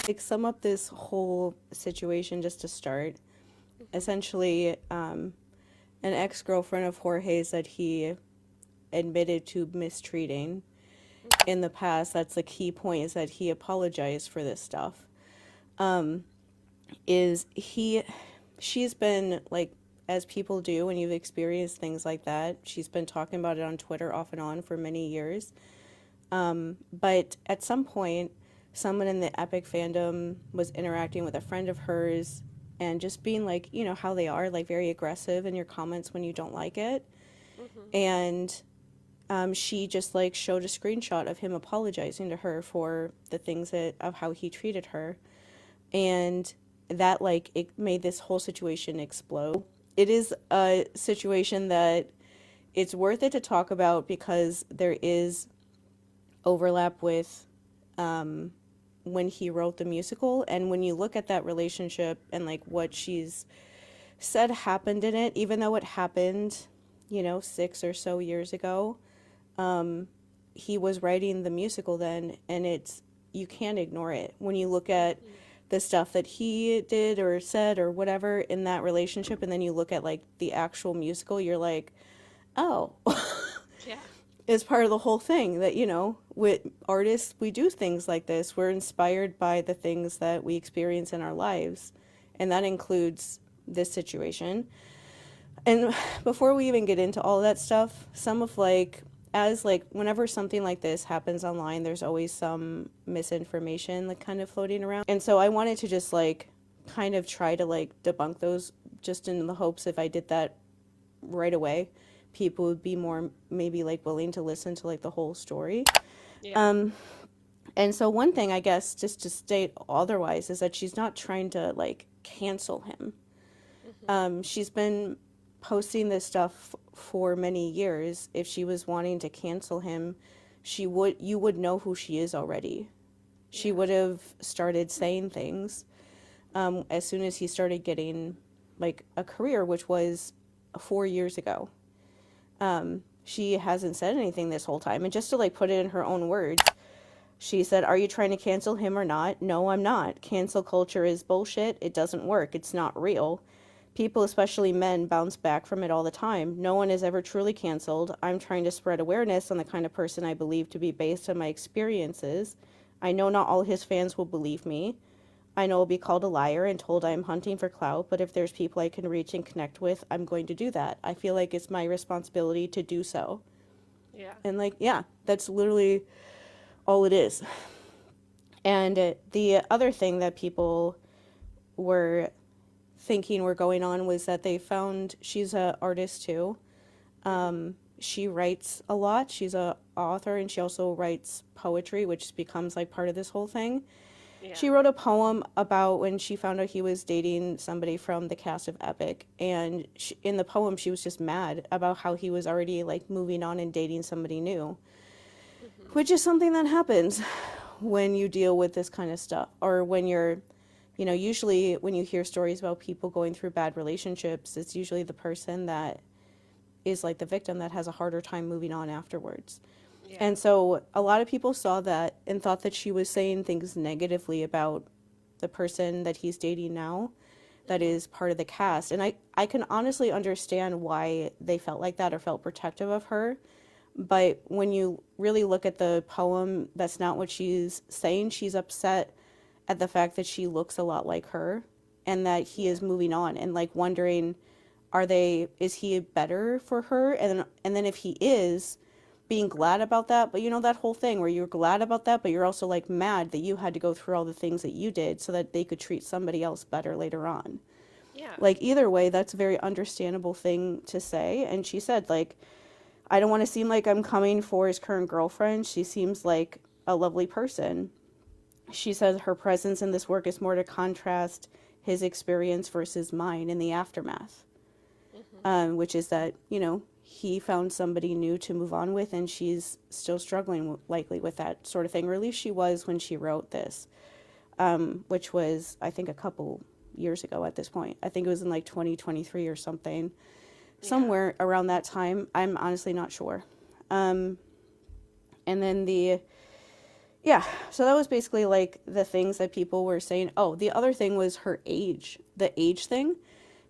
like sum up this whole situation just to start. Essentially, an ex-girlfriend of Jorge's that he admitted to mistreating in the past. That's the key point, is that he apologized for this stuff. Is he she's been like, as people do when you've experienced things like that, she's been talking about it on Twitter off and on for many years. But at some point, someone in the Epic fandom was interacting with a friend of hers and just being like, you know, how they are, like very aggressive in your comments when you don't like it. Mm-hmm. And she just like showed a screenshot of him apologizing to her for the things that of how he treated her. And that like it made this whole situation explode. It is a situation that it's worth it to talk about because there is overlap with when he wrote the musical, and when you look at that relationship and like what she's said happened in it, even though it happened, you know, 6 or so years ago, he was writing the musical then, and it's, you can't ignore it when you look at Mm-hmm. the stuff that he did or said or whatever in that relationship, and then you look at like the actual musical, you're like, oh, Yeah. is part of the whole thing that, you know, with artists, we do things like this. We're inspired by the things that we experience in our lives, and that includes this situation. And before we even get into all that stuff, some of like, as like whenever something like this happens online, there's always some misinformation like kind of floating around. And so I wanted to just like kind of try to like debunk those, just in the hopes if I did that right away, people would be more maybe like willing to listen to like the whole story. Yeah. Um, and so one thing I guess just to state otherwise is that she's not trying to like cancel him. Mm-hmm. She's been posting this stuff for many years. If she was wanting to cancel him, she would you would know who she is already. She Yeah. would have started saying things as soon as he started getting like a career, which was 4 years ago. She hasn't said anything this whole time. And just to like put it in her own words, she said, "Are you trying to cancel him or not? No, I'm not. Cancel culture is bullshit. It doesn't work. It's not real. People, especially men, bounce back from it all the time. No one is ever truly canceled. I'm trying to spread awareness on the kind of person I believe to be based on my experiences. I know not all his fans will believe me. I know I'll be called a liar and told I am hunting for clout, but if there's people I can reach and connect with, I'm going to do that. I feel like it's my responsibility to do so." Yeah. And like, yeah, that's literally all it is. And the other thing that people were thinking were going on was that they found she's an artist too. Mm-hmm. She writes a lot. She's a author, and she also writes poetry, which becomes like part of this whole thing. Yeah. She wrote a poem about when she found out he was dating somebody from the cast of Epic, and in the poem she was just mad about how he was already like moving on and dating somebody new, Mm-hmm. which is something that happens when you deal with this kind of stuff, or when you're, you know, usually when you hear stories about people going through bad relationships, it's usually the person that is like the victim that has a harder time moving on afterwards. Yeah. And so a lot of people saw that and thought that she was saying things negatively about the person that he's dating now that Mm-hmm. is part of the cast. And I can honestly understand why they felt like that or felt protective of her. But when you really look at the poem, that's not what she's saying. She's upset at the fact that she looks a lot like her and that he Yeah. is moving on, and like wondering, is he better for her? And then if he is, being glad about that, but you know that whole thing where you're glad about that, but you're also like mad that you had to go through all the things that you did so that they could treat somebody else better later on. Yeah. Like either way, that's a very understandable thing to say. And she said like, I don't want to seem like I'm coming for his current girlfriend. She seems like a lovely person. She says her presence in this work is more to contrast his experience versus mine in the aftermath, Mm-hmm. which is that, you know, he found somebody new to move on with, and she's still struggling likely with that sort of thing, or at least she was when she wrote this, which was, I think, a couple years ago at this point. I think it was in like 2023 or something, Yeah. somewhere around that time. I'm honestly not sure. And then Yeah, so that was basically like the things that people were saying. Oh, the other thing was her age, the age thing.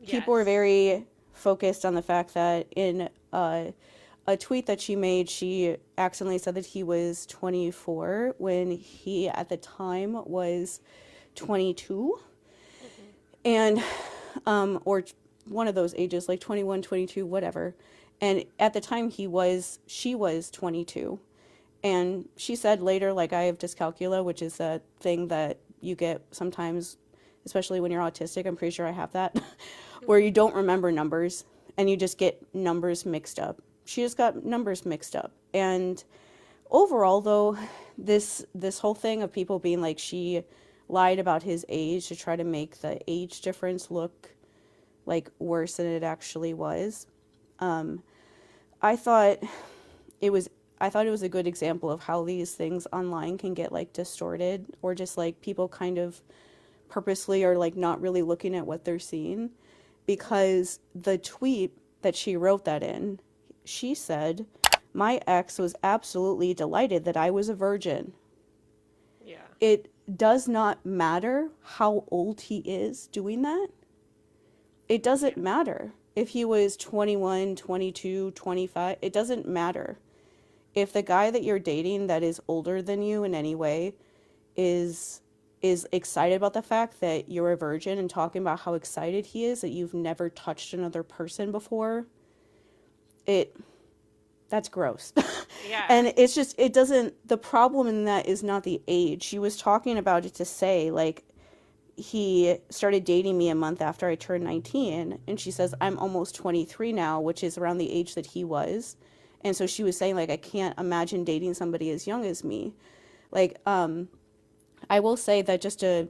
People were Yes. very focused on the fact that in a tweet that she made, she accidentally said that he was 24 when he at the time was 22. Hmm. And, or one of those ages, like 21, 22, whatever. And at the time she was 22. And she said later, like, I have dyscalculia, which is a thing that you get sometimes, especially when you're autistic. I'm pretty sure I have that, where you Hmm. don't remember numbers and you just get numbers mixed up. She just got numbers mixed up. And overall, though, this whole thing of people being like she lied about his age to try to make the age difference look like worse than it actually was. Um, I thought it was I thought it was a good example of how these things online can get like distorted or just like people kind of purposely are like not really looking at what they're seeing because the tweet that she wrote that in, she said, "My ex was absolutely delighted that I was a virgin." Yeah. It does not matter how old he is doing that. It doesn't Yeah. matter if he was 21, 22, 25. It doesn't matter. If the guy that you're dating that is older than you in any way is excited about the fact that you're a virgin and talking about how excited he is that you've never touched another person before, it that's gross. Yeah. And it's just it doesn't the problem in that is not the age. She was talking about it to say like he started dating me a month after I turned 19, and she says I'm almost 23 now, which is around the age that he was. And so she was saying like I can't imagine dating somebody as young as me. Like I will say that just to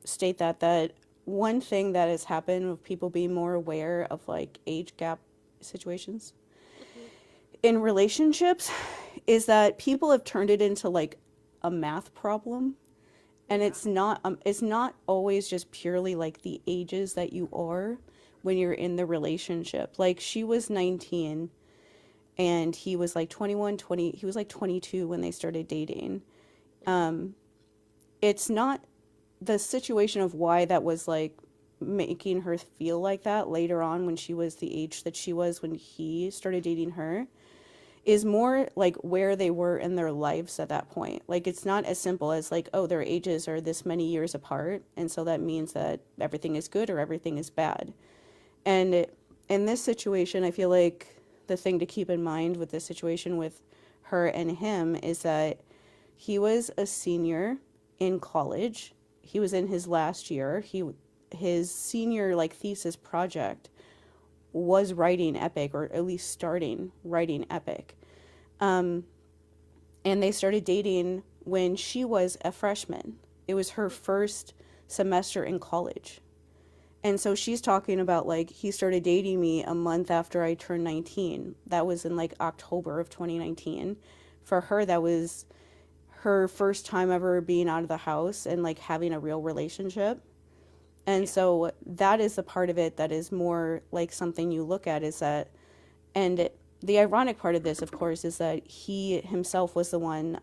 state that one thing that has happened with people being more aware of like age gap situations Hmm. in relationships is that people have turned it into like a math problem, and Yeah. it's not always just purely like the ages that you are when you're in the relationship. Like she was 19 and he was like 21, 20. He was like 22 when they started dating. Hmm. It's not the situation of why that was like making her feel like that later on when she was the age that she was when he started dating her is more like where they were in their lives at that point. Like it's not as simple as like, oh, their ages are this many years apart, and so that means that everything is good or everything is bad. And in this situation, I feel like the thing to keep in mind with this situation with her and him is that he was a senior in college. He was in his last year. His senior like thesis project was writing epic, or at least starting writing epic. Um, and they started dating when she was a freshman. It was her first semester in college. And so she's talking about like he started dating me a month after I turned 19. That was in like October of 2019. For her, that was her first time ever being out of the house and like having a real relationship. And Yeah. so that is the part of it that is more like something you look at is that, and the ironic part of this, of course, is that he himself was the one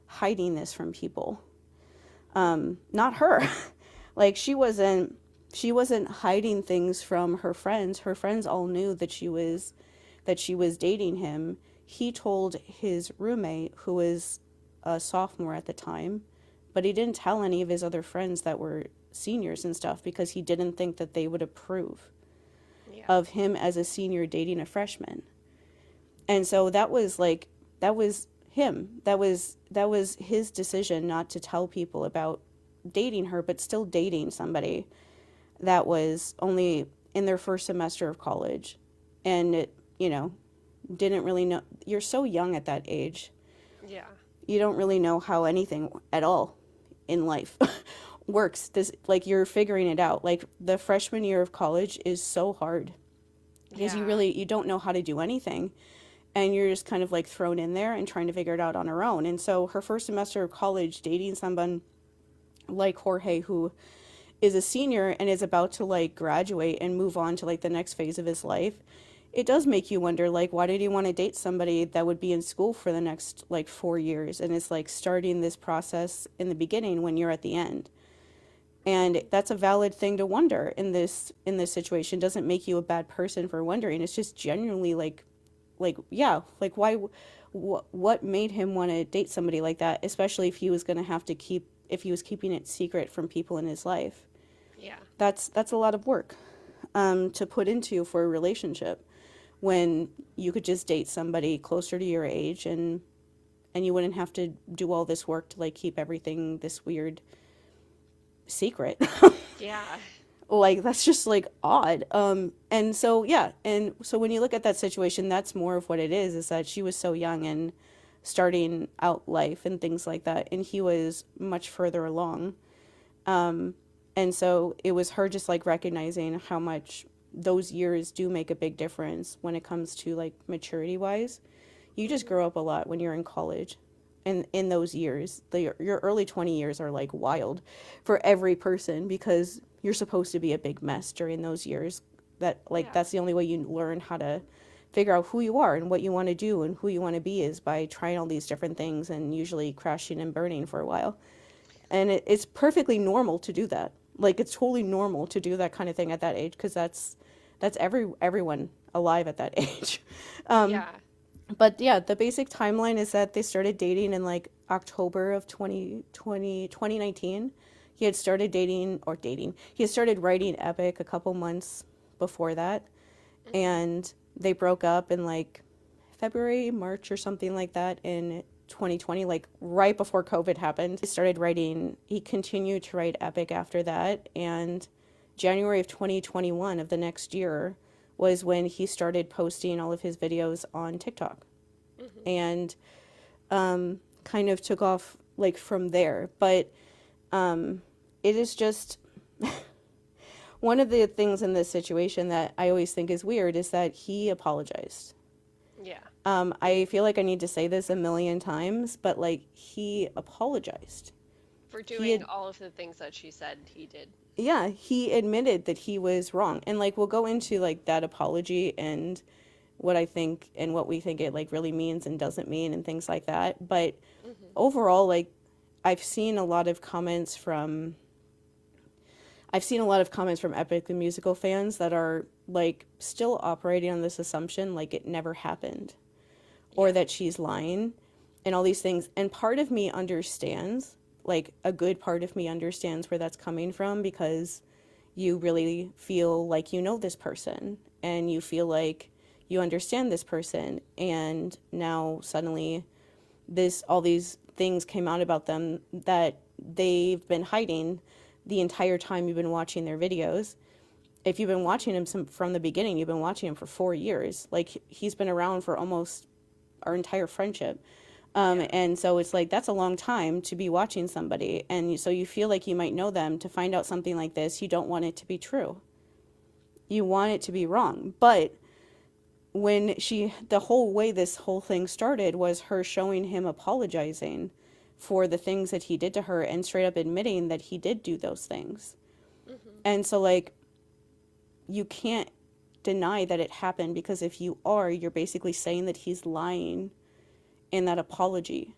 hiding this from people, not her. Like she wasn't hiding things from her friends. Her friends all knew that she was dating him. He told his roommate, who was a sophomore at the time, but he didn't tell any of his other friends that were seniors and stuff because he didn't think that they would approve Yeah. of him as a senior dating a freshman. And so that was him. That was his decision not to tell people about dating her, but still dating somebody that was only in their first semester of college. And it, didn't really know. You're so young at that age. Yeah. You don't really know how anything at all in life works. This like you're figuring it out. Like the freshman year of college is so hard because Yeah. you don't know how to do anything, and you're just kind of like thrown in there and trying to figure it out on her own. And so her first semester of college dating someone like Jorge, who is a senior and is about to like graduate and move on to like the next phase of his life, it does make you wonder, like, why did he want to date somebody that would be in school for the next, like, 4 years? And it's like starting this process in the beginning when you're at the end. And that's a valid thing to wonder in this situation. It doesn't make you a bad person for wondering. It's just genuinely yeah, like why, what made him want to date somebody like that, especially if he was going to have to if he was keeping it secret from people in his life. Yeah. That's a lot of work to put into for a relationship when you could just date somebody closer to your age and you wouldn't have to do all this work to like keep everything this weird secret. Yeah. Like that's just like odd. And so yeah, and so when you look at that situation, that's more of what it is that she was so young and starting out life and things like that, and he was much further along. And so it was her just like recognizing how much those years do make a big difference when it comes to like maturity wise. You just grow up a lot when you're in college. And in those years, your early 20 years are like wild for every person because you're supposed to be a big mess during those years. That like Yeah. that's the only way you learn how to figure out who you are and what you want to do and who you want to be is by trying all these different things and usually crashing and burning for a while. And it's perfectly normal to do that. Like it's totally normal to do that kind of thing at that age because that's everyone alive at that age. Yeah. But yeah, the basic timeline is that they started dating in like October of 2019. He had started he had started writing Epic a couple months before that. And they broke up in like February, March or something like that in 2020, like right before COVID happened. He continued to write Epic after that. And January of 2021 of the next year was when he started posting all of his videos on TikTok and kind of took off like from there. But it is just one of the things in this situation that I always think is weird is that he apologized. Yeah. I feel like I need to say this a million times, but like he apologized. For doing all of the things that she said he did. Yeah, he admitted that he was wrong. And like we'll go into like that apology and what I think and what we think it like really means and doesn't mean and things like that. But overall, like I've seen a lot of comments from Epic the musical fans that are like still operating on this assumption like it never happened or that she's lying and all these things. And part of me understands, like a good part of me understands where that's coming from because you really feel like you know this person and you feel like you understand this person, and now suddenly all these things came out about them that they've been hiding the entire time you've been watching their videos. If you've been watching him from the beginning, you've been watching him for 4 years. Like he's been around for almost our entire friendship. And so it's like, that's a long time to be watching somebody. And so you feel like you might know them. To find out something like this, you don't want it to be true. You want it to be wrong. But when the whole way this whole thing started was her showing him apologizing for the things that he did to her and straight up admitting that he did do those things. And so like, you can't deny that it happened because if you are, you're basically saying that he's lying in that apology.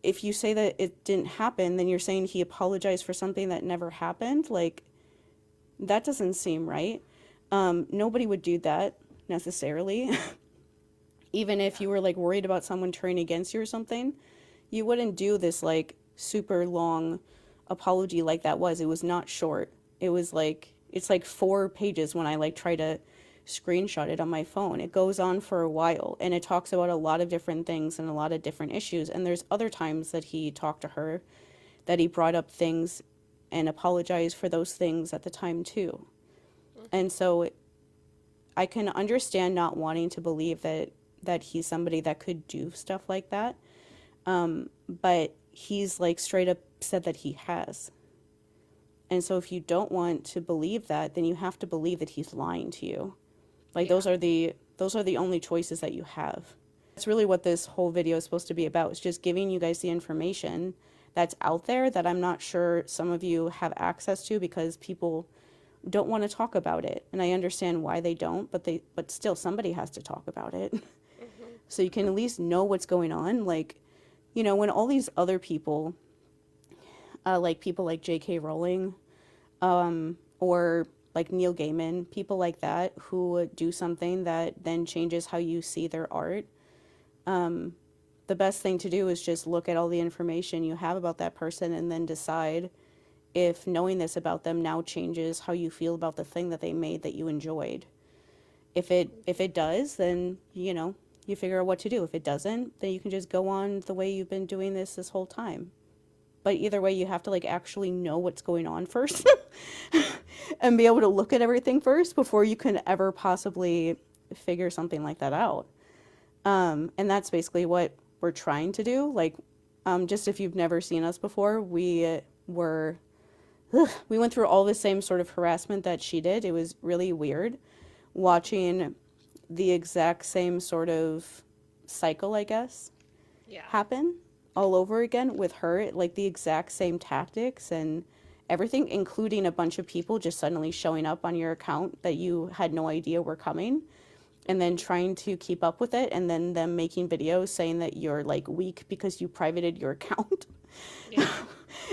If you say that it didn't happen, then you're saying he apologized for something that never happened. Like, that doesn't seem right. Nobody would do that necessarily. Even if you were like worried about someone turning against you or something, you wouldn't do this like super long apology like that was. It was not short. It was like, it's like 4 pages when I like try to screenshot it on my phone. It goes on for a while and it talks about a lot of different things and a lot of different issues. And there's other times that he talked to her that he brought up things and apologized for those things at the time too. And so I can understand not wanting to believe that he's somebody that could do stuff like that. But he's like straight up said that he has. And so if you don't want to believe that, then you have to believe that he's lying to you. Like those are the only choices that you have. That's really what this whole video is supposed to be about. It's just giving you guys the information that's out there that I'm not sure some of you have access to because people don't want to talk about it. And I understand why they don't, but still somebody has to talk about it. Mm-hmm. So you can at least know what's going on. Like, when all these other people, like people like J.K. Rowling, or like Neil Gaiman, people like that who do something that then changes how you see their art, the best thing to do is just look at all the information you have about that person and then decide if knowing this about them now changes how you feel about the thing that they made that you enjoyed. If it does, then you figure out what to do. If it doesn't, then you can just go on the way you've been doing this whole time. But either way, you have to like actually know what's going on first and be able to look at everything first before you can ever possibly figure something like that out. And that's basically what we're trying to do. Like, just if you've never seen us before, we went through all the same sort of harassment that she did. It was really weird watching the exact same sort of cycle, I guess, Yeah. happen all over again with her, like the exact same tactics and everything, including a bunch of people just suddenly showing up on your account that you had no idea were coming, and then trying to keep up with it, and then them making videos saying that you're like weak because you privated your account. Yeah.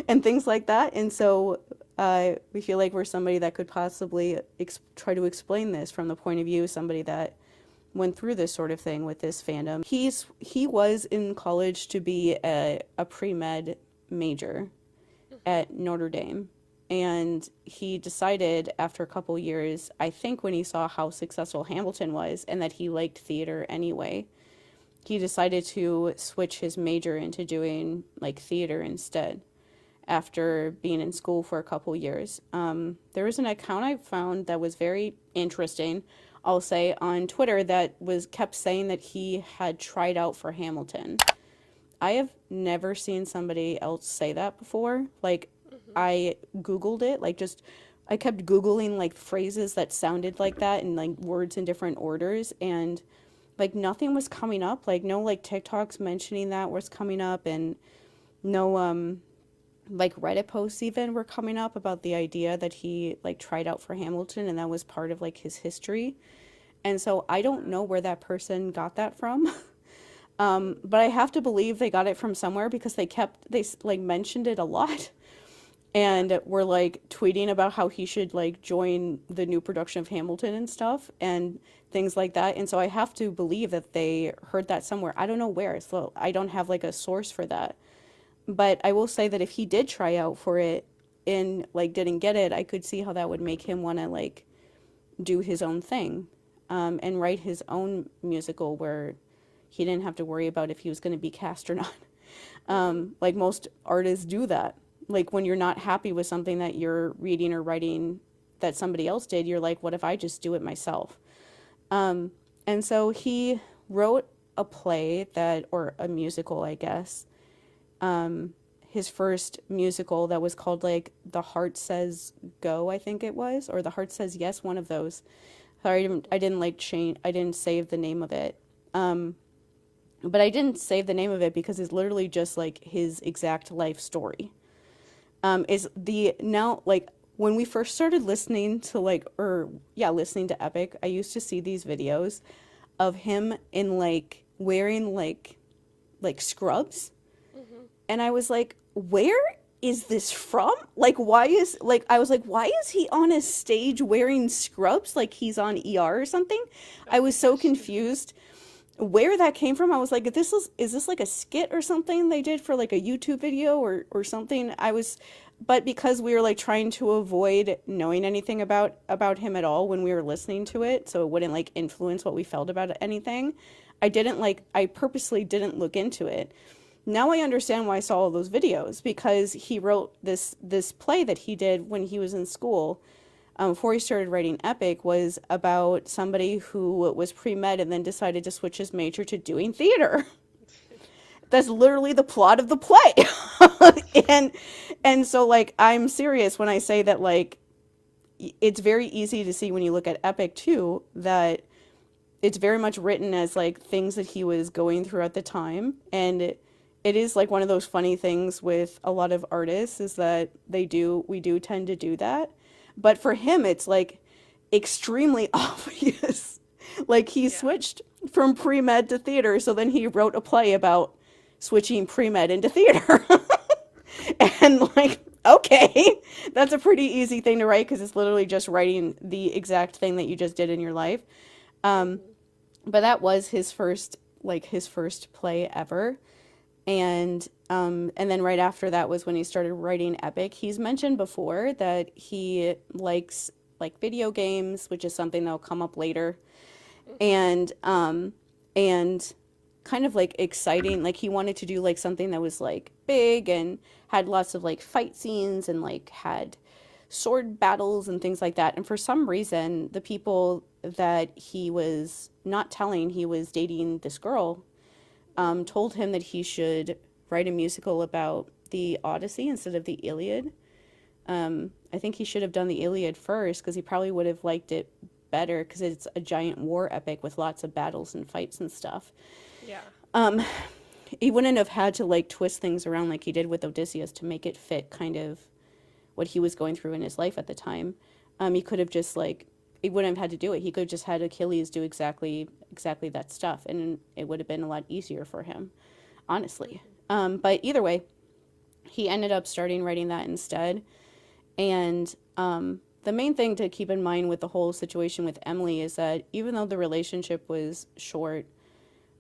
And things like that. And so we feel like we're somebody that could possibly try to explain this from the point of view of somebody that went through this sort of thing with this fandom. He was in college to be a pre-med major at Notre Dame. And he decided after a couple years, I think when he saw how successful Hamilton was and that he liked theater anyway, he decided to switch his major into doing like theater instead after being in school for a couple years. There was an account I found that was very interesting, I'll say, on Twitter that kept saying that he had tried out for Hamilton. I have never seen somebody else say that before. Like, I Googled it, like I kept Googling like phrases that sounded like that and like words in different orders, and like nothing was coming up. Like no like TikToks mentioning that was coming up, and no like Reddit posts even were coming up about the idea that he like tried out for Hamilton and that was part of like his history. And so I don't know where that person got that from. But I have to believe they got it from somewhere because they like mentioned it a lot and were like tweeting about how he should like join the new production of Hamilton and stuff and things like that. And so I have to believe that they heard that somewhere. I don't know where, so I don't have like a source for that. But I will say that if he did try out for it and like didn't get it, I could see how that would make him want to like do his own thing, and write his own musical where he didn't have to worry about if he was going to be cast or not. Like most artists do that. Like when you're not happy with something that you're reading or writing that somebody else did, you're like, what if I just do it myself? And so he wrote a play or a musical, I guess. His first musical that was called like The Heart Says Go, I think it was, or The Heart Says Yes, one of those. Sorry, I didn't like change. I didn't save the name of it. But I didn't save the name of it because it's literally just like his exact life story. Now like when we first started listening to listening to Epic, I used to see these videos of him in like wearing like scrubs. Mm-hmm. And I was like, where is this from? Like, I was like, why is he on a stage wearing scrubs? Like he's on ER or something? I was so confused where that came from. I was like, is this like a skit or something they did for like a YouTube video or something? But because we were like trying to avoid knowing anything about him at all when we were listening to it, so it wouldn't like influence what we felt about anything, I purposely didn't look into it. Now I understand why I saw all those videos, because he wrote this play that he did when he was in school, before he started writing Epic, was about somebody who was pre-med and then decided to switch his major to doing theater. That's literally the plot of the play. And so like I'm serious when I say that like it's very easy to see when you look at Epic too that it's very much written as like things that he was going through at the time. And it is like one of those funny things with a lot of artists is that we do tend to do that. But for him, it's like extremely obvious. Like he Yeah. switched from pre-med to theater, so then he wrote a play about switching pre-med into theater. And like, okay, that's a pretty easy thing to write because it's literally just writing the exact thing that you just did in your life. Um, Hmm. but that was his first play ever. And then right after that was when he started writing epic. He's mentioned before that he likes like video games, which is something that'll come up later. Hmm. And kind of like exciting, like he wanted to do like something that was like big and had lots of like fight scenes and like had sword battles and things like that. And for some reason, the people that he was not telling he was dating this girl Hmm. told him that he should write a musical about the Odyssey instead of the Iliad. I think he should have done the Iliad first because he probably would have liked it better because it's a giant war epic with lots of battles and fights and stuff. Yeah. Um, he wouldn't have had to like twist things around like he did with Odysseus to make it fit kind of what he was going through in his life at the time. He could have just like he wouldn't have had to do it. He could have just had Achilles do exactly that stuff, and it would have been a lot easier for him, honestly. Hmm. But either way, he ended up starting writing that instead. And the main thing to keep in mind with the whole situation with Emily is that even though the relationship was short,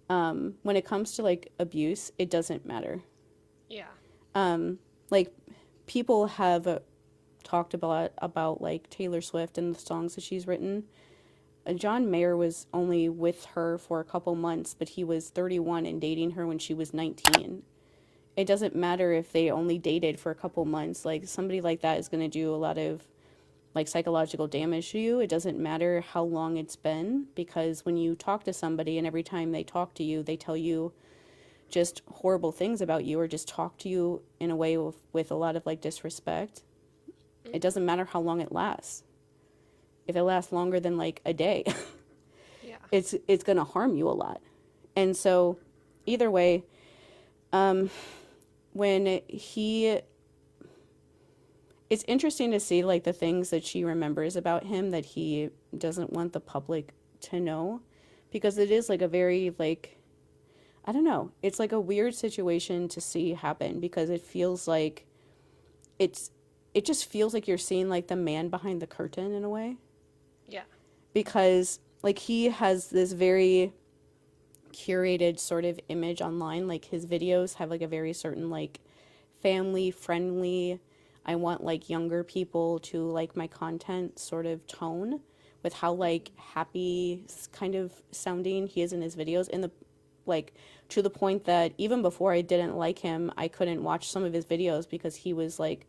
when it comes to like abuse, it doesn't matter. Yeah. Um, like people have talked about like Taylor Swift and the songs that she's written. John Mayer was only with her for a couple months, but he was 31 and dating her when she was 19. It doesn't matter if they only dated for a couple months. Like somebody like that is going to do a lot of like psychological damage to you. It doesn't matter how long it's been because when you talk to somebody and every time they talk to you, they tell you just horrible things about you or just talk to you in a way with a lot of like disrespect. It Hmm. doesn't matter how long it lasts. If it lasts longer than like a day, Yeah. it's going to harm you a lot. And so either way, um when he it's interesting to see like the things that she remembers about him that he doesn't want the public to know because it is like a very like I don't know. It's like a weird situation to see happen because it feels like it's it just feels like you're seeing like the man behind the curtain in a way Yeah. because like he has this very curated sort of image online like his videos have like a very certain like family friendly I want like younger people to like my content sort of tone with how like Hmm. happy kind of sounding he is in his videos in the like to the point that even before I didn't like him, I couldn't watch some of his videos because he was like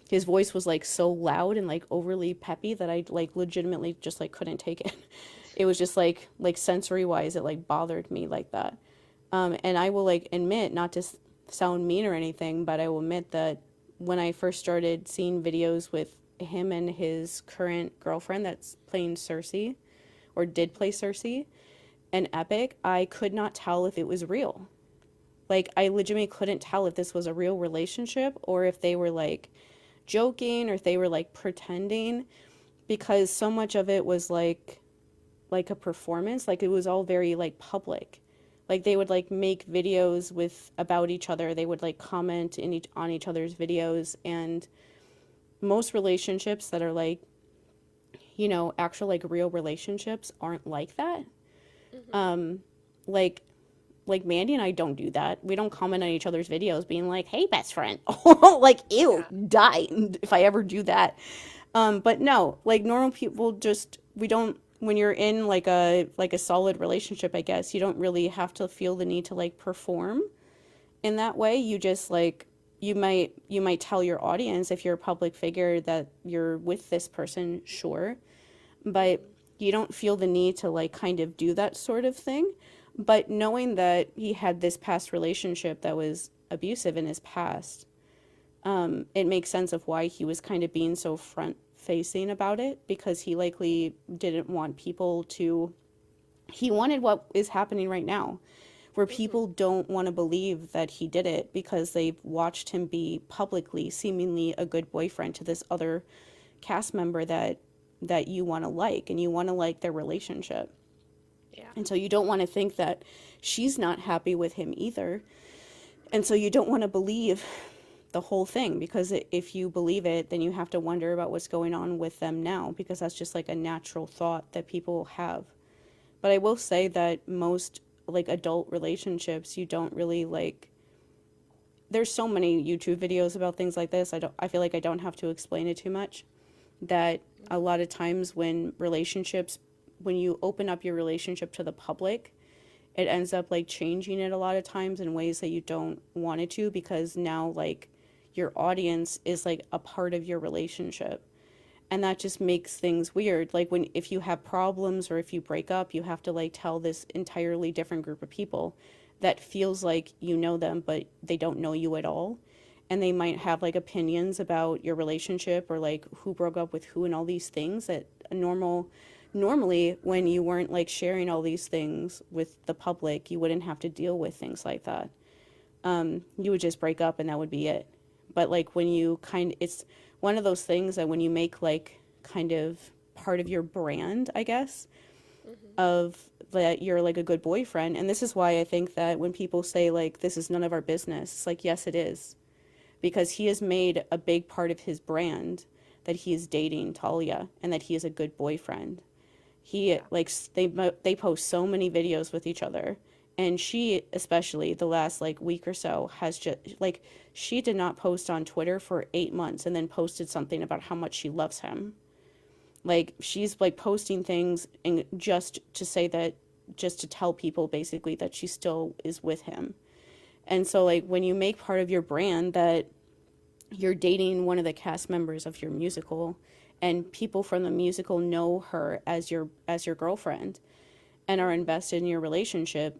his voice was like so loud and like overly peppy that I like legitimately just like couldn't take it. It was just like sensory wise it like bothered me like that. And I will like admit not to sound mean or anything, but I will admit that when I first started seeing videos with him and his current girlfriend that's playing Cersei or did play Cersei and Epic, I could not tell if it was real. Like I legitimately couldn't tell if this was a real relationship or if they were like joking or if they were like pretending because so much of it was like a performance, like it was all very like public. Like they would like make videos with about each other. They would like comment on each other's videos and most relationships that are like, actual like real relationships aren't like that. Hmm. Um like like Mandy and I don't do that. We don't comment on each other's videos being like, "Hey, best friend." Like, ew, Yeah. die if I ever do that. But no, like normal people just we don't when you're in like a solid relationship, I guess, you don't really have to feel the need to like perform in that way. You just like you might tell your audience if you're a public figure that you're with this person, sure, but Hmm. you don't feel the need to like kind of do that sort of thing. But knowing that he had this past relationship that was abusive in his past, it makes sense of why he was kind of being so front facing about it because he likely didn't want people to he wanted what is happening right now where Hmm. people don't want to believe that he did it because they've watched him be publicly seemingly a good boyfriend to this other cast member that you want to like, and you want to like their relationship. Yeah. And so you don't want to think that she's not happy with him either. And so you don't want to believe the whole thing, because if you believe it, then you have to wonder about what's going on with them now, because that's just like a natural thought that people have. But I will say that most like adult relationships, you don't really like, there's so many YouTube videos about things like this. I feel like I don't have to explain it too much, that a lot of times when you open up your relationship to the public, it ends up like changing it a lot of times in ways that you don't want it to, because now like your audience is like a part of your relationship. And that just makes things weird. Like if you have problems or if you break up, you have to like tell this entirely different group of people that feels like you know them, but they don't know you at all. And they might have like opinions about your relationship, or like who broke up with who and all these things that normally when you weren't like sharing all these things with the public, you wouldn't have to deal with things like that. You would just break up and that would be it. But like when it's one of those things that when you make like kind of part of your brand, I guess, of that you're like a good boyfriend. And this is why I think that when people say like, this is none of our business, it's like, yes, it is. Because he has made a big part of his brand that he is dating Talia and that he is a good boyfriend. He like they post so many videos with each other, and she, especially the last like week or so, has just like, she did not post on Twitter for 8 months and then posted something about how much she loves him. Like she's like posting things and just to say that, just to tell people basically that she still is with him. And so like when you make part of your brand that you're dating one of the cast members of your musical, and people from the musical know her as your girlfriend and are invested in your relationship,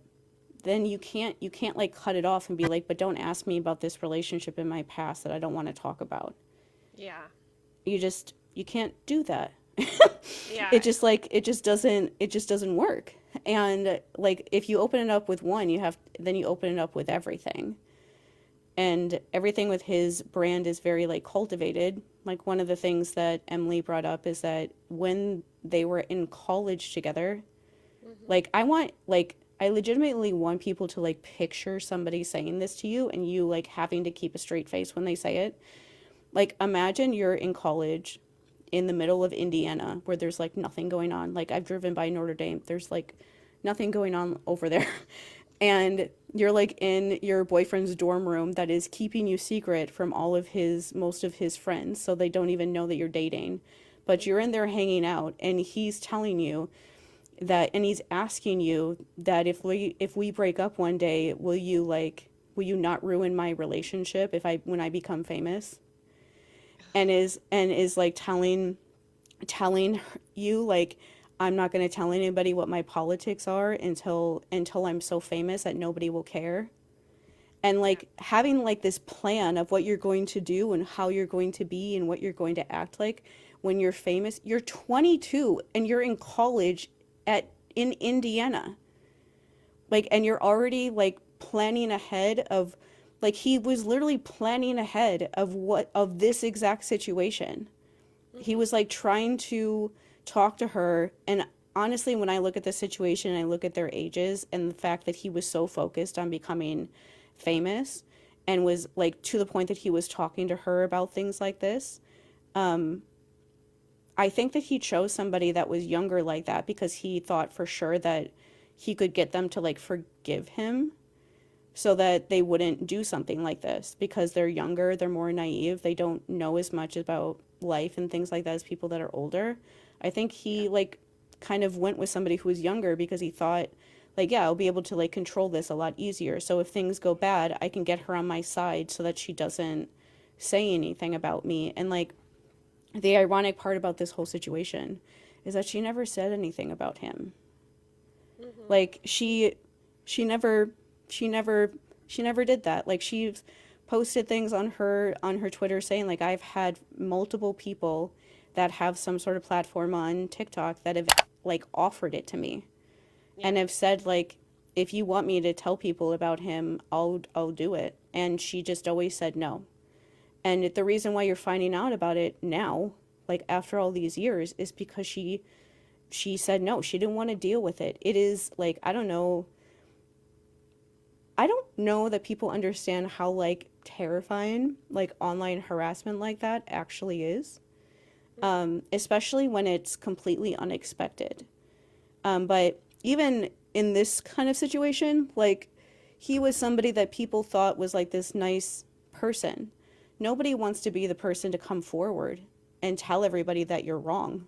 then you can't like cut it off and be like, but don't ask me about this relationship in my past that I don't want to talk about. Yeah. You can't do that. Yeah. It just doesn't work. And like if you open it up with one, then you open it up with everything. And everything with his brand is very like cultivated. Like one of the things that Emily brought up is that when they were in college together, like I legitimately want people to like picture somebody saying this to you and you like having to keep a straight face when they say it. Like imagine you're in college in the middle of Indiana where there's like nothing going on. Like I've driven by Notre Dame. There's like nothing going on over there. And you're like in your boyfriend's dorm room that is keeping you secret from most of his friends, so they don't even know that you're dating. But you're in there hanging out, and he's telling you that, and he's asking you that if we break up one day, will you not ruin my relationship when I become famous? And is like telling you like, I'm not going to tell anybody what my politics are until I'm so famous that nobody will care. And like having like this plan of what you're going to do and how you're going to be and what you're going to act like when you're famous. You're 22 and you're in college in Indiana. Like, and you're already like planning ahead of, like he was literally planning ahead of this exact situation. He was like trying to talk to her. And honestly, when I look at the situation and I look at their ages and the fact that he was so focused on becoming famous and was like to the point that he was talking to her about things like this, I think that he chose somebody that was younger like that because he thought for sure that he could get them to like forgive him so that they wouldn't do something like this, because they're younger, they're more naive, they don't know as much about life and things like that as people that are older. I think he like kind of went with somebody who was younger because he thought like, yeah, I'll be able to like control this a lot easier. So if things go bad, I can get her on my side so that she doesn't say anything about me. And like the ironic part about this whole situation is that she never said anything about him. Like she never did that. Like she posted things on her Twitter saying like, I've had multiple people that have some sort of platform on TikTok that have like offered it to me, and have said like, if you want me to tell people about him, I'll do it. And she just always said no. And the reason why you're finding out about it now, like after all these years, is because she said no, she didn't want to deal with it. It is like, I don't know that people understand how like terrifying like online harassment like that actually is. Especially when it's completely unexpected. But even in this kind of situation, like he was somebody that people thought was like this nice person. Nobody wants to be the person to come forward and tell everybody that you're wrong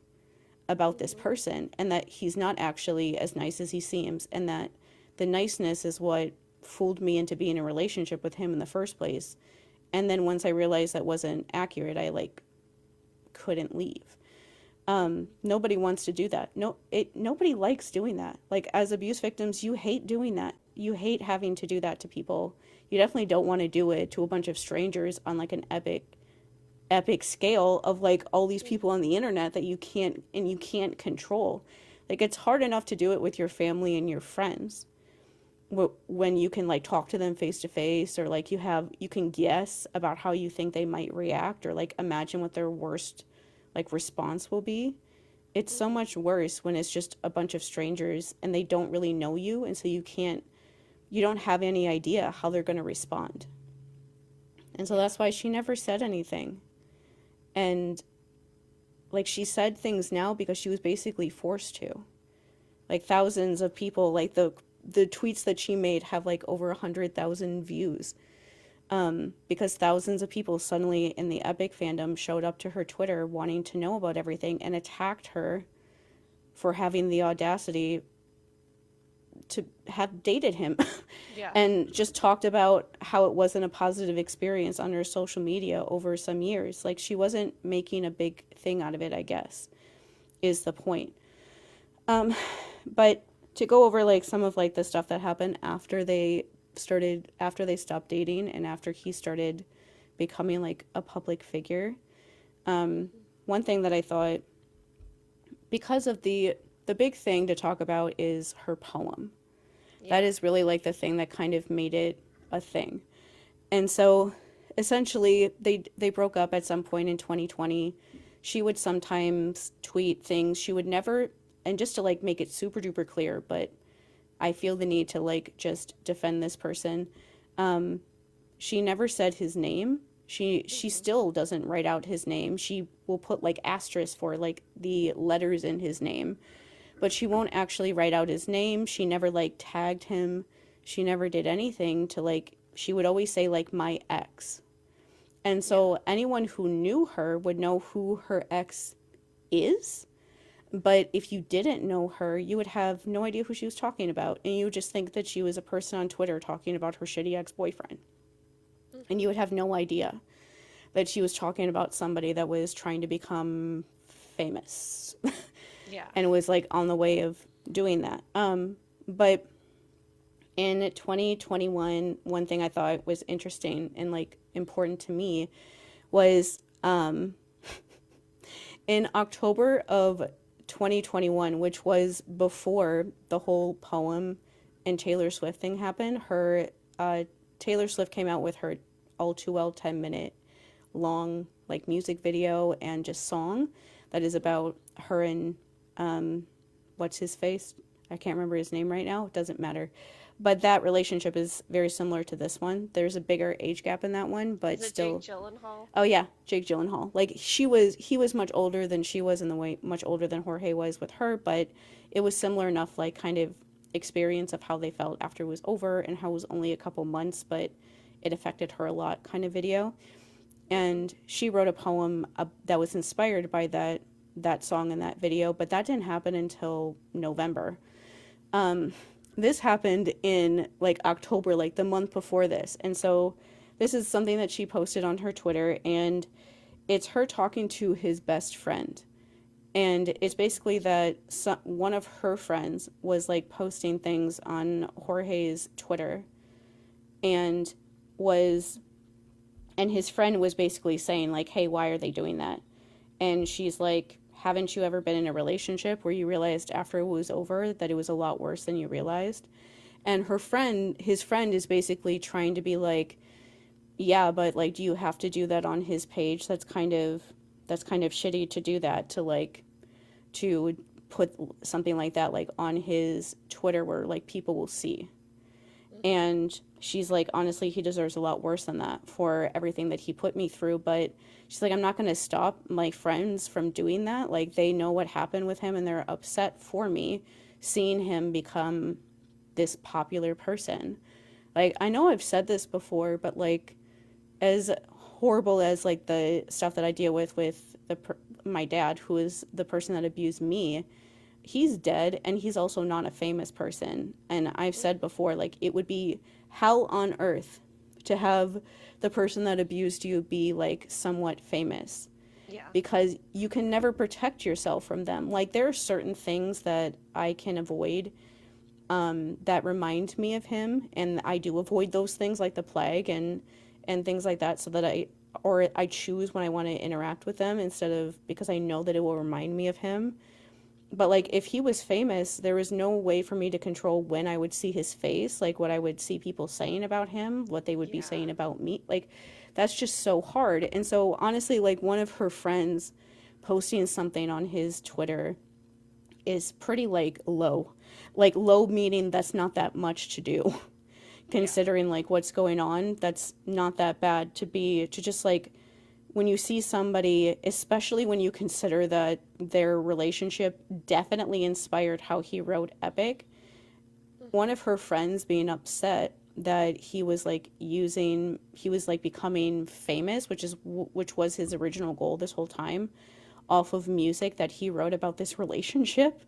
about this Mm-hmm. person and that he's not actually as nice as he seems, and that the niceness is what fooled me into being in a relationship with him in the first place. And then once I realized that wasn't accurate, I like couldn't leave. Nobody wants to do that. Nobody likes doing that. Like as abuse victims, you hate doing that. You hate having to do that to people. You definitely don't want to do it to a bunch of strangers on like an epic scale of like all these people on the internet that you can't control. Like it's hard enough to do it with your family and your friends when you can like talk to them face to face, or like you can guess about how you think they might react, or like imagine what their worst like response will be. It's so Mm-hmm. much worse when it's just a bunch of strangers and they don't really know you, and so you don't have any idea how they're going to respond. And so Yeah. that's why she never said anything. And like she said things now because she was basically forced to. Like thousands of people, like the tweets that she made have like over 100,000 views, because thousands of people suddenly in the Epic fandom showed up to her Twitter wanting to know about everything and attacked her for having the audacity to have dated him Yeah. and just talked about how it wasn't a positive experience on her social media over some years. Like she wasn't making a big thing out of it, I guess, is the point. Um, but to go over like some of like the stuff that happened after they stopped dating and after he started becoming like a public figure. One thing that I thought, because of the big thing to talk about is her poem. That Yeah. is really like the thing that kind of made it a thing. And so essentially they broke up at some point in 2020. She would sometimes tweet things. She would never, and just to like make it super duper clear, but I feel the need to like just defend this person. Um, she never said his name. She Mm-hmm. still doesn't write out his name. She will put like asterisks for like the letters in his name, but she won't actually write out his name. She never like tagged him. She never did anything to like, she would always say like my ex. And Yeah. so anyone who knew her would know who her ex is. But if you didn't know her, you would have no idea who she was talking about. And you would just think that she was a person on Twitter talking about her shitty ex boyfriend. And Mm-hmm. you would have no idea that she was talking about somebody that was trying to become famous Yeah. and was like on the way of doing that. But in 2021, one thing I thought was interesting and like important to me was in October of 2021, which was before the whole poem and Taylor Swift thing happened. Her Taylor Swift came out with her All Too Well 10-minute long like music video and just song that is about her and what's his face? I can't remember his name right now. It doesn't matter. But that relationship is very similar to this one. There's a bigger age gap in that one, Is but it Jake still. Gyllenhaal? Oh yeah, Jake Gyllenhaal. Like he was much older than she was, in the way much older than Jorge was with her, but it was similar enough, like kind of experience of how they felt after it was over and how it was only a couple months, but it affected her a lot kind of video. Mm-hmm. And she wrote a poem that was inspired by that song and that video, but that didn't happen until November. This happened in like October, like the month before this. And so this is something that she posted on her Twitter, and it's her talking to his best friend. And it's basically that one of her friends was like posting things on Jorge's Twitter, and was and his friend was basically saying like, "Hey, why are they doing that?" And she's like, "Haven't you ever been in a relationship where you realized after it was over that it was a lot worse than you realized?" And his friend is basically trying to be like, "Yeah, but like, do you have to do that on his page? That's kind of that's kind of shitty to do that, to like to put something like that like on his Twitter where like people will see. Hmm. And she's like, honestly, he deserves a lot worse than that for everything that he put me through. But she's like, I'm not going to stop my friends from doing that. Like, they know what happened with him and they're upset for me seeing him become this popular person. Like, I know I've said this before, but like, as horrible as like the stuff that I deal with my dad, who is the person that abused me, he's dead and he's also not a famous person. And I've said before, like, it would be hell on earth to have the person that abused you be like somewhat famous, Yeah. because you can never protect yourself from them. Like, there are certain things that I can avoid, that remind me of him, and I do avoid those things like the plague and things like that, so that I choose when I want to interact with them instead of because I know that it will remind me of him. But like, if he was famous, there was no way for me to control when I would see his face, like what I would see people saying about him, what they would be Yeah. saying about me. Like, that's just so hard. And so honestly, like, one of her friends posting something on his Twitter is pretty like low. Like, low meaning that's not that much to do. Yeah. Considering like what's going on, that's not that bad to just like, when you see somebody, especially when you consider that their relationship definitely inspired how he wrote Epic, one Hmm. of her friends being upset that he was like becoming famous, which was his original goal this whole time, off of music that he wrote about this relationship.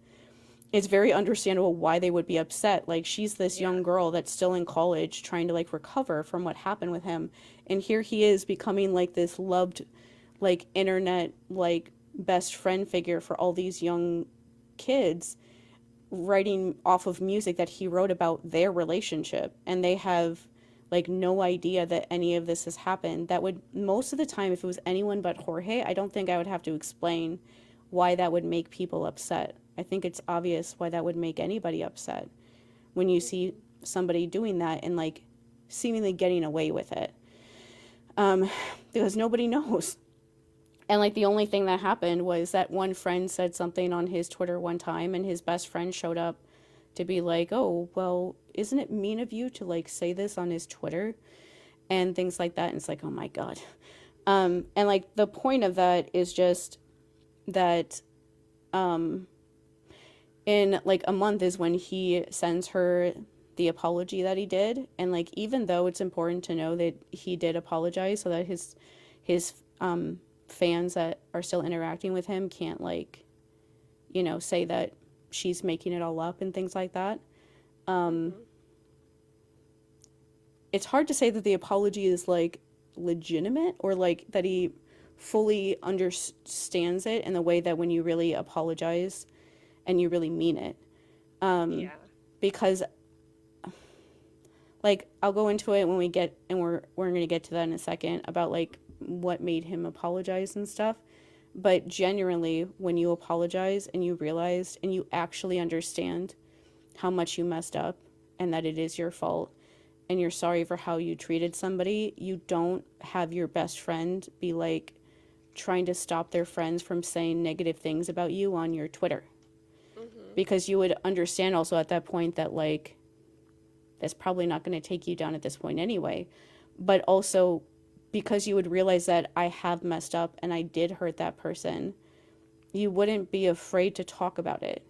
It's very understandable why they would be upset. Like, she's this Yeah. young girl that's still in college trying to like recover from what happened with him, and here he is becoming like this loved, like, internet like best friend figure for all these young kids, writing off of music that he wrote about their relationship, and they have like no idea that any of this has happened. That would, most of the time, if it was anyone but Jorge, I don't think I would have to explain why that would make people upset. I think it's obvious why that would make anybody upset when you see Hmm. somebody doing that and like seemingly getting away with it, because nobody knows. And like, the only thing that happened was that one friend said something on his Twitter one time, and his best friend showed up to be like, "Oh, well, isn't it mean of you to like say this on his Twitter?" and things like that. And it's like, "Oh my God." And like, the point of that is just that in like a month is when he sends her the apology that he did, and like, even though it's important to know that he did apologize so that his fans that are still interacting with him can't like, say that she's making it all up and things like that. Hmm. It's hard to say that the apology is like legitimate, or like that he fully understands it in the way that when you really apologize and you really mean it. Yeah. Because like, I'll go into it when we get, and we're going to get to that in a second, about like what made him apologize and stuff. But genuinely, when you apologize and you realize and you actually understand how much you messed up and that it is your fault, and you're sorry for how you treated somebody, you don't have your best friend be like trying to stop their friends from saying negative things about you on your Twitter. Hmm. Because you would understand also at that point that like, that's probably not going to take you down at this point anyway. But also, because you would realize that I have messed up and I did hurt that person, you wouldn't be afraid to talk about it.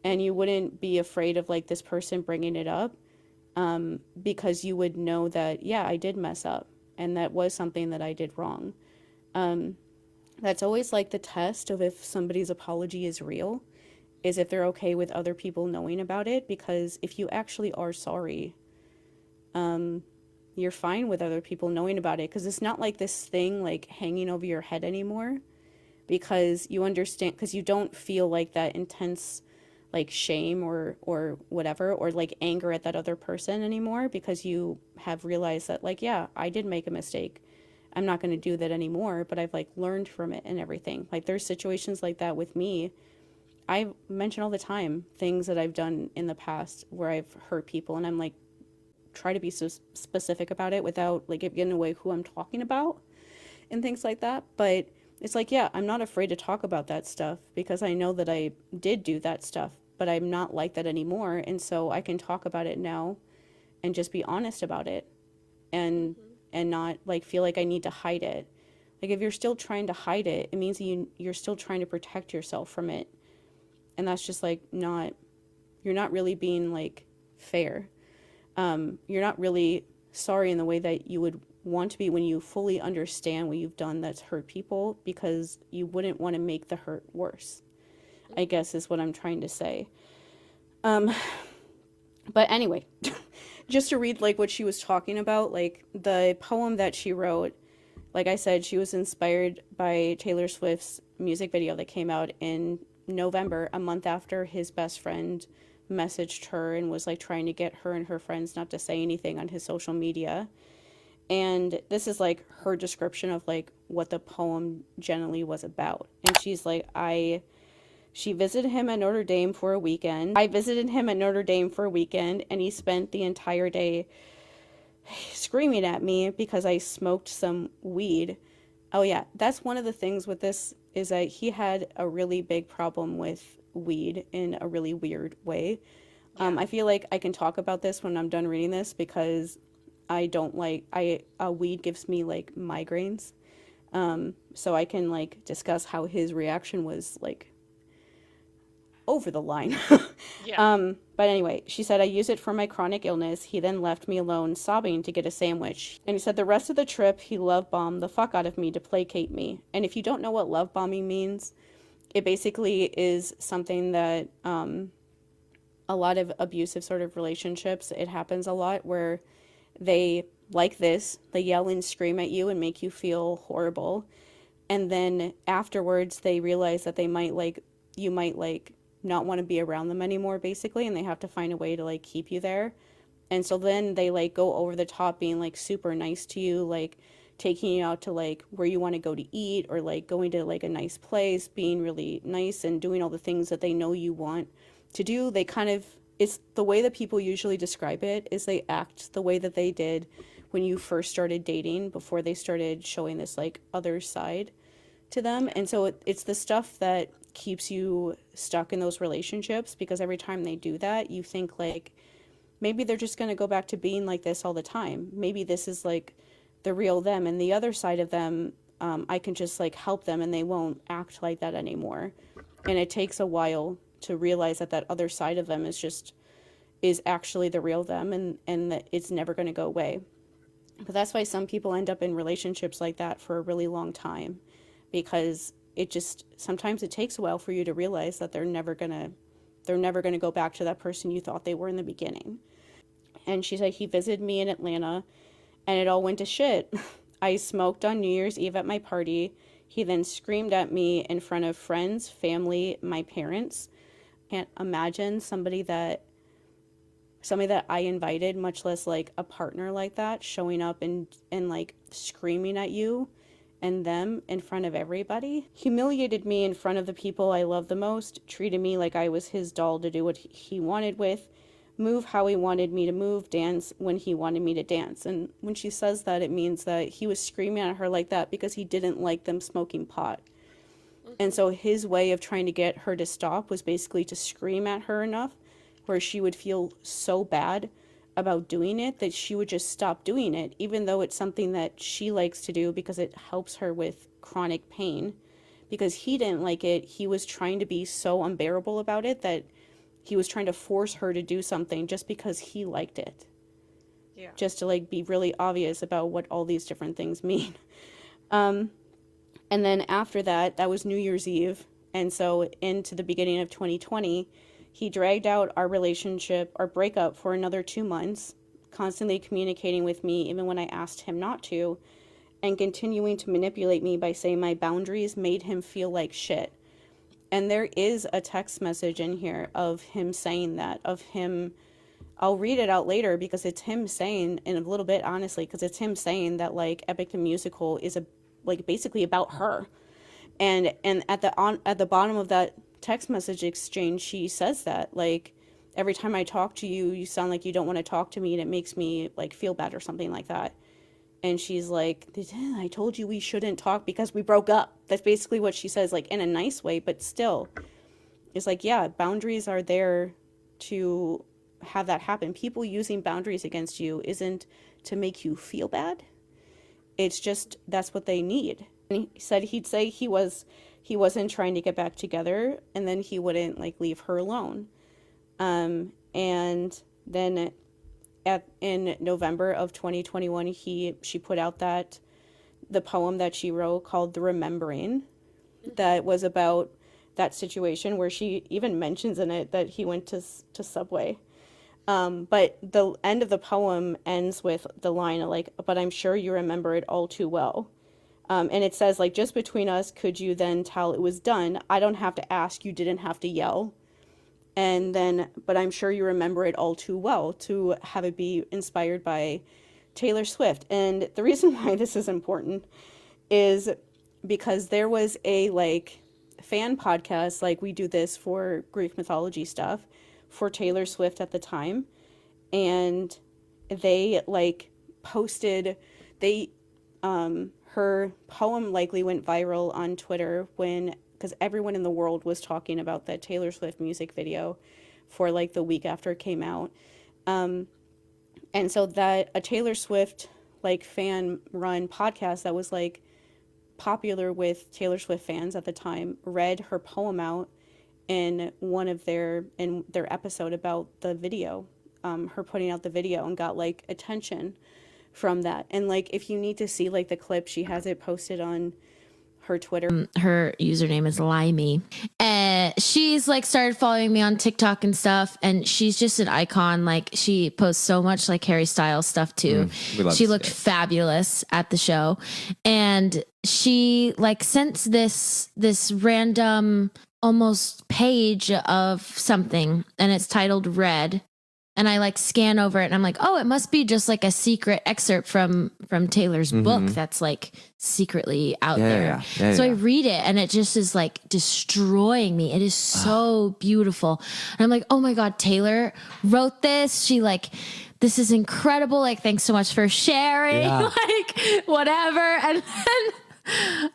And you Hmm. wouldn't be afraid of like this person bringing it up, because you would know that, yeah, I did mess up and that was something that I did wrong. That's always like the test of if somebody's apology is real, is if they're okay with other people knowing about it. Because if you actually are sorry, you're fine with other people knowing about it, because it's not like this thing like hanging over your head anymore, because you understand, because you don't feel like that intense like shame or whatever, or like anger at that other person anymore, because you have realized that like, yeah, I did make a mistake, I'm not going to do that anymore, but I've like learned from it and everything. Like, there's situations like that with me. I mention all the time things that I've done in the past where I've hurt people, and I'm like, try to be so specific about it without like giving away who I'm talking about and things like that. But It's like, yeah, I'm not afraid to talk about that stuff because I know that I did do that stuff, but I'm not like that anymore. And so I can talk about it now and just be honest about it and Mm-hmm. not like feel like I need to hide it. Like if you're still trying to hide it, it means you're still trying to protect yourself from it. And that's just like not you're not really being like fair. You're not really sorry in the way that you would want to be when you fully understand what you've done that's hurt people because you wouldn't want to make the hurt worse, I Mm-hmm. guess is what I'm trying to say. Um, but anyway, just to read like what she was talking about, like the poem that she wrote, like I said, she was inspired by Taylor Swift's music video that came out in November, a month after his best friend messaged her and was like trying to get her and her friends not to say anything on his social media. And this is like her description of like what the poem generally was about. And she's like, she visited him at Notre Dame for a weekend. I visited him at Notre Dame for a weekend, and he spent the entire day screaming at me because I smoked some weed. Oh yeah, that's one of the things with this is that he had a really big problem with weed in a really weird way. Yeah. I feel like I can talk about this when I'm done reading this because I don't like weed gives me like migraines. So I can like discuss how his reaction was like over the line. Yeah. But anyway, she said, I use it for my chronic illness. He then left me alone, sobbing to get a sandwich. And he said, the rest of the trip, he love bombed the fuck out of me to placate me. And if you don't know what love bombing means, it basically is something that a lot of abusive sort of relationships, it happens a lot where they, like this, they yell and scream at you and make you feel horrible. And then afterwards, they realize that you might like, not want to be around them anymore basically and they have to find a way to like keep you there and so then they like go over the top being like super nice to you like taking you out to like where you want to go to eat or like going to like a nice place being really nice and doing all the things that they know you want to do. They kind of it's the way that people usually describe it is they act the way that they did when you first started dating before they started showing this like other side to them. Yeah. And so it's the stuff that keeps you stuck in those relationships because every time they do that, you think like maybe they're just going to go back to being like this all the time. Maybe this is like the real them and the other side of them. I can just like help them and they won't act like that anymore. And it takes a while to realize that that other side of them is actually the real them and that it's never going to go away. But that's why some people end up in relationships like that for a really long time because it just sometimes it takes a while for you to realize that they're never gonna go back to that person you thought they were in the beginning. And she said he visited me in Atlanta and it all went to shit. I smoked on New Year's Eve at my party. He then screamed at me in front of friends, family, my parents. Can't imagine somebody that I invited, much less like a partner like that, showing up and like screaming at you and them in front of everybody. Humiliated me in front of the people I love the most, treated me like I was his doll to do what he wanted with, move how he wanted me to move, dance when he wanted me to dance. And when she says that, it means that he was screaming at her like that because he didn't like them smoking pot. And Mm-hmm. so his way of trying to get her to stop was basically to scream at her enough where she would feel so bad about doing it that she would just stop doing it, even though it's something that she likes to do because it helps her with chronic pain. Because he didn't like it, he was trying to be so unbearable about it that he was trying to force her to do something just because he liked it. Yeah. Just to like be really obvious about what all these different things mean. Um, and then after that, that was New Year's Eve. And so into the beginning of 2020, he dragged out our relationship, our breakup, for another 2 months, constantly communicating with me even when I asked him not to, and continuing to manipulate me by saying my boundaries made him feel like shit. And there is a text message in here of him saying that, of him. I'll read it out later because it's him saying, in a little bit, honestly, because it's him saying that like Epic the Musical is like basically about her. And at the bottom of that text message exchange, she says that like every time I talk to you, you sound like you don't want to talk to me, and it makes me like feel bad or something like that. And she's like, I told you we shouldn't talk because we broke up. That's basically what she says, like in a nice way, but still. It's like, yeah, boundaries are there to have that happen. People using boundaries against you isn't to make you feel bad. It's just that's what they need. And he said he'd say he wasn't trying to get back together, and then he wouldn't like leave her alone. And then in November of 2021, she put out the poem that she wrote called The Remembering, that was about that situation where she even mentions in it that he went to Subway. But the end of the poem ends with the line like, but I'm sure you remember it all too well. And it says like, just between us, could you then tell it was done? I don't have to ask, you didn't have to yell. And then, but I'm sure you remember it all too well, to have it be inspired by Taylor Swift. And the reason why this is important is because there was a like fan podcast, like we do this for Greek mythology stuff for Taylor Swift at the time. And they like posted, her poem likely went viral on Twitter because everyone in the world was talking about that Taylor Swift music video for like the week after it came out. And so that a Taylor Swift like fan run podcast that was like popular with Taylor Swift fans at the time read her poem out in their episode about the video, her putting out the video, and got like attention from that. And like, if you need to see like the clip, she has it posted on her Twitter. Her username is Limey. And she's like started following me on TikTok and stuff. And she's just an icon. Like she posts so much like Harry Styles stuff too. She looked fabulous at the show. And she like sent this random almost page of something, and it's titled Red. And I like scan over it and I'm like, oh, it must be just like a secret excerpt from Taylor's book that's like secretly out there. So I read it and it just is like destroying me. It is so beautiful. And I'm like, oh my God, Taylor wrote this. She like, this is incredible. Like, thanks so much for sharing, like whatever.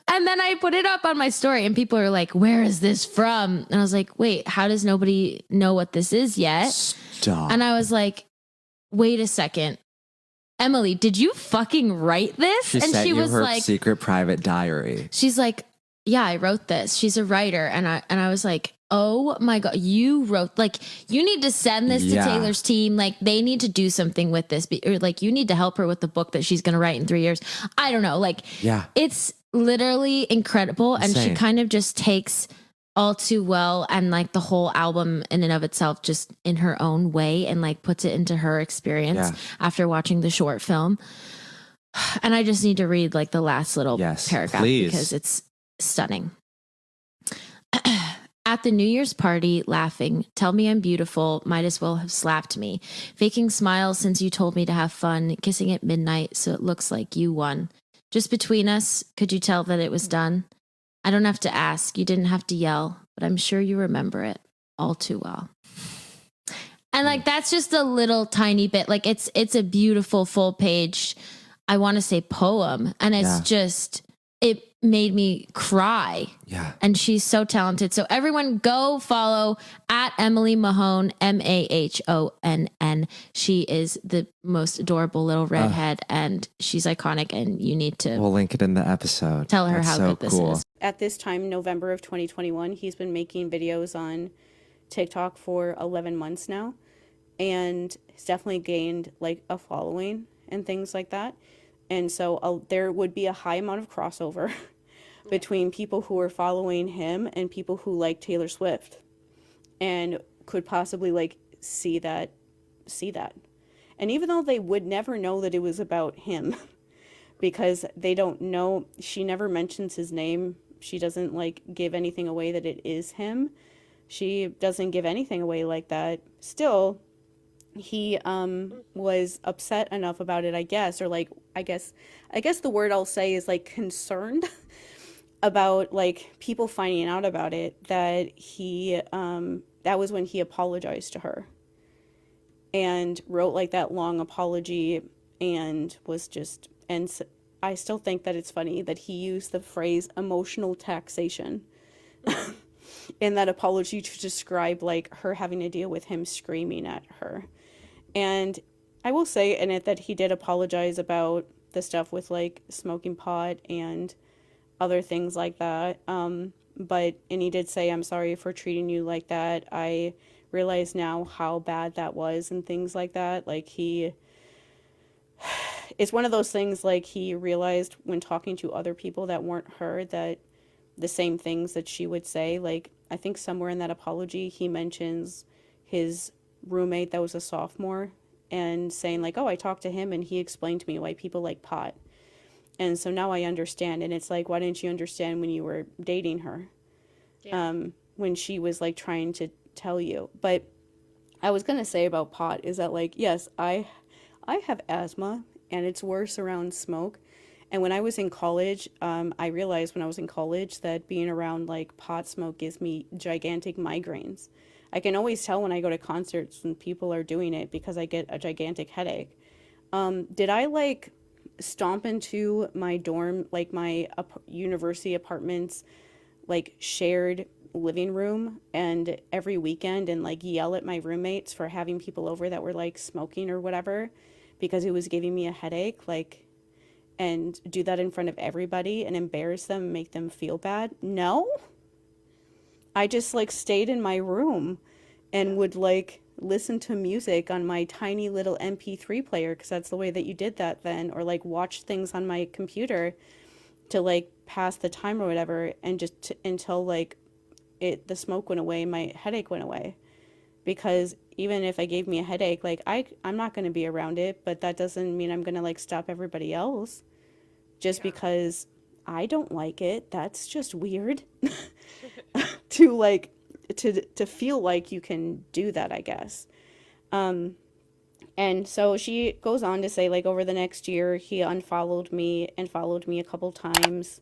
And then I put it up on my story and people are like, where is this from? And I was like, wait, how does nobody know what this is yet? Stop. And I was like, wait a second. Emily, did you fucking write this? She sent you her secret private diary. She's like, yeah, I wrote this. She's a writer. And I was like, oh my God, you wrote, like, you need to send this to Taylor's team. Like, they need to do something with this. Or like, you need to help her with the book that she's going to write in 3 years. I don't know. Like, it's literally incredible. Insane. And she kind of just takes All Too Well and like the whole album in and of itself just in her own way and like puts it into her experience after watching the short film. And I just need to read like the last little paragraph because it's stunning. At the New Year's party, laughing, tell me I'm beautiful, might as well have slapped me. Faking smiles since you told me to have fun, kissing at midnight so it looks like you won. Just between us, could you tell that it was done? I don't have to ask, you didn't have to yell, but I'm sure you remember it all too well. And like, that's just a little tiny bit, like it's a beautiful full page, I want to say poem, and it's just, it made me cry. Yeah. And she's so talented. So everyone go follow at Emily Mahone, Mahonn. She is the most adorable little redhead and she's iconic and you need to. We'll link it in the episode. Tell her how good this is. At this time, November of 2021, he's been making videos on TikTok for 11 months now. And he's definitely gained like a following and things like that. And so there would be a high amount of crossover between people who are following him and people who like Taylor Swift and could possibly like see that. And even though they would never know that it was about him because they don't know, she never mentions his name. She doesn't like give anything away that it is him. She doesn't give anything away like that. Still, he was upset enough about it, I guess, or like I guess the word I'll say is like concerned about like people finding out about it, that he that was when he apologized to her and wrote like that long apology and was just And I still think that it's funny that he used the phrase emotional taxation in that apology to describe like her having to deal with him screaming at her. And I will say in it that he did apologize about the stuff with like smoking pot and other things like that. And he did say, I'm sorry for treating you like that. I realize now how bad that was and things like that. Like it's one of those things like he realized when talking to other people that weren't her that the same things that she would say. Like I think somewhere in that apology he mentions his roommate that was a sophomore and saying like, oh, I talked to him and he explained to me why people like pot. And so now I understand. And it's like, why didn't you understand when you were dating her? Yeah. When she was like trying to tell you. But I was going to say about pot is that like, yes, I have asthma and it's worse around smoke. And when I was in college, I realized when I was in college that being around like pot smoke gives me gigantic migraines. I can always tell when I go to concerts when people are doing it because I get a gigantic headache. Did I like stomp into my dorm, like my university apartment's like shared living room and every weekend and like yell at my roommates for having people over that were like smoking or whatever because it was giving me a headache, like, and do that in front of everybody and embarrass them and make them feel bad? No. I just like stayed in my room and would like listen to music on my tiny little MP3 player because that's the way that you did that then, or like watch things on my computer to like pass the time or whatever, and just until like the smoke went away, my headache went away. Because even if it gave me a headache, like I'm not going to be around it, but that doesn't mean I'm going to like stop everybody else just because I don't like it. That's just weird. to like to feel like you can do that, I guess. And so she goes on to say like over the next year he unfollowed me and followed me a couple times.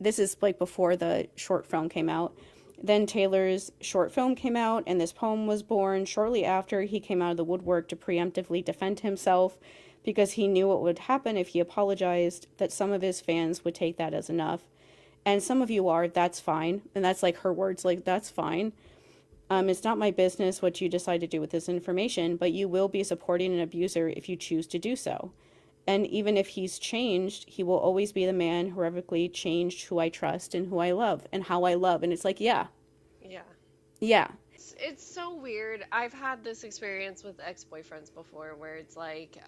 This is like before the short film came out. Then Taylor's short film came out and this poem was born. Shortly after, he came out of the woodwork to preemptively defend himself because he knew what would happen if he apologized, that some of his fans would take that as enough. And some of you are, that's fine. And that's like her words, like, that's fine. It's not my business what you decide to do with this information, but you will be supporting an abuser if you choose to do so. And even if he's changed, he will always be the man who irrevocably changed who I trust and who I love and how I love. And it's like, yeah. Yeah. Yeah. It's so weird. I've had this experience with ex-boyfriends before where it's like,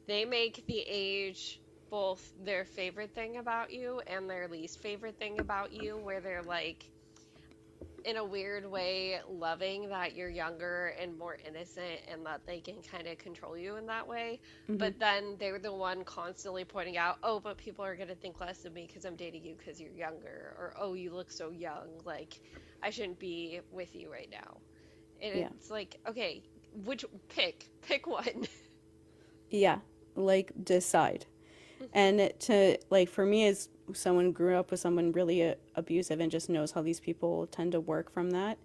they make the age both their favorite thing about you and their least favorite thing about you, where they're like, in a weird way, loving that you're younger and more innocent and that they can kind of control you in that way. Mm-hmm. But then they're the one constantly pointing out, oh, but people are going to think less of me because I'm dating you because you're younger. Or, oh, you look so young. Like, I shouldn't be with you right now. And it's like, okay, pick one. Yeah, like, decide. And to, like, for me as someone grew up with someone really abusive and just knows how these people tend to work from that,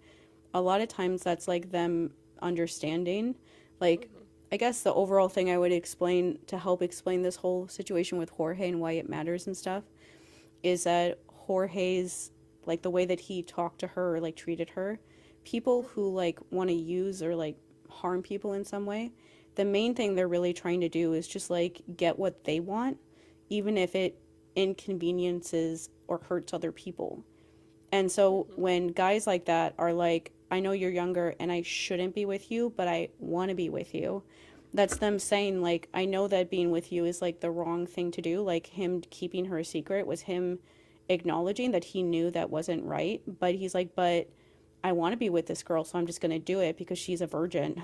a lot of times that's like them understanding. Like, I guess the overall thing I would explain to help explain this whole situation with Jorge and why it matters and stuff is that Jorge's, like, the way that he talked to her or like treated her, people who like want to use or like harm people in some way, the main thing they're really trying to do is just like get what they want, even if it inconveniences or hurts other people. And so when guys like that are like, I know you're younger and I shouldn't be with you, but I want to be with you, that's them saying like, I know that being with you is like the wrong thing to do. Like, him keeping her a secret was him acknowledging that he knew that wasn't right, but he's like, but I want to be with this girl, so I'm just going to do it because she's a virgin.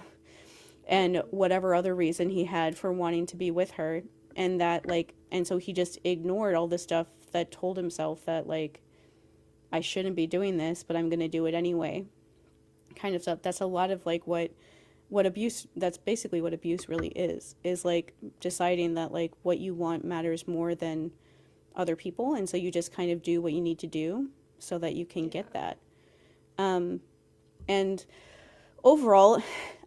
And whatever other reason he had for wanting to be with her. And that, like, and so he just ignored all the stuff that told himself that, like, I shouldn't be doing this, but I'm going to do it anyway. Kind of stuff. That's a lot of, like, what abuse, that's basically what abuse really is like deciding that, like, what you want matters more than other people. And so you just kind of do what you need to do so that you can get that. And overall,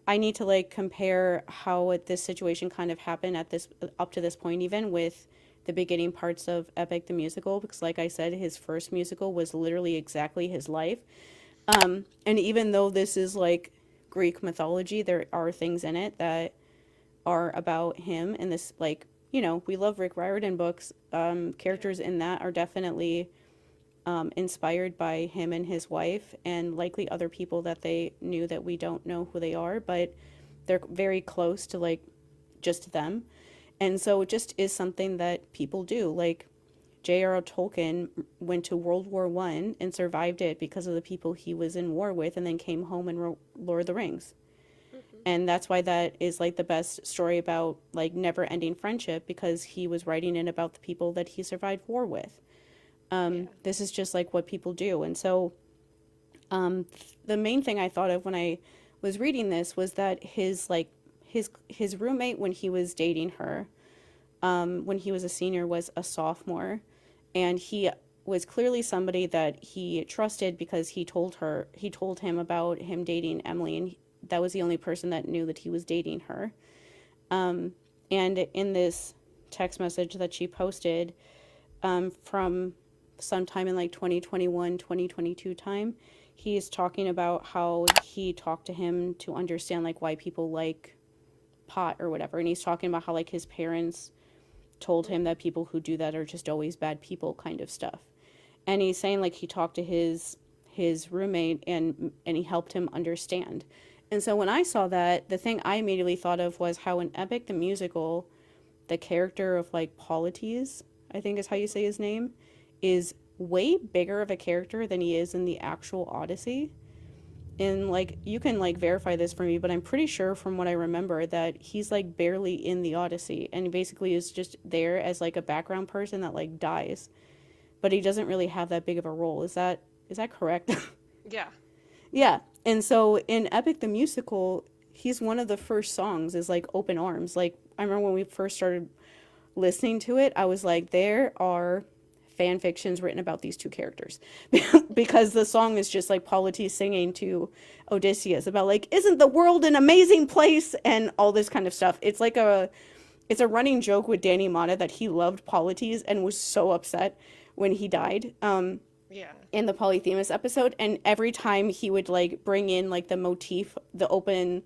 I need to like compare how this situation kind of happened at this up to this point, even with the beginning parts of Epic the Musical, because like I said, his first musical was literally exactly his life. And even though this is like Greek mythology, there are things in it that are about him. And this, like, we love Rick Riordan books. Characters in that are definitely inspired by him and his wife, and likely other people that they knew that we don't know who they are, but they're very close to like just them. And so it just is something that people do. Like J.R.R. Tolkien went to World War I and survived it because of the people he was in war with, and then came home and wrote Lord of the Rings. And that's why that is like the best story about like never ending friendship, because he was writing it about the people that he survived war with. This is just like what people do. And so the main thing I thought of when I was reading this was that his roommate when he was dating her, when he was a senior, was a sophomore, and he was clearly somebody that he trusted because he told him about him dating Emily, and that was the only person that knew that he was dating her. And in this text message that she posted from sometime in like 2021, 2022 time, he's talking about how he talked to him to understand like why people like pot or whatever. And he's talking about how like his parents told him that people who do that are just always bad people, kind of stuff. And he's saying like he talked to his roommate and he helped him understand. And so when I saw that, the thing I immediately thought of was how in Epic the Musical, the character of like Polites, I think is how you say his name, is way bigger of a character than he is in the actual Odyssey. And like, you can like verify this for me, but I'm pretty sure from what I remember that he's like barely in the Odyssey, and basically is just there as like a background person that like dies, but he doesn't really have that big of a role. Is that correct? Yeah. Yeah. And so in Epic the Musical, he's one of the first songs is like Open Arms. Like, I remember when we first started listening to it, I was like, there are fan fictions written about these two characters because the song is just like Polites singing to Odysseus about like, isn't the world an amazing place, and all this kind of stuff. It's a running joke with Danny Mata that he loved Polites and was so upset when he died. In the Polyphemus episode, and every time he would like bring in like the motif, the open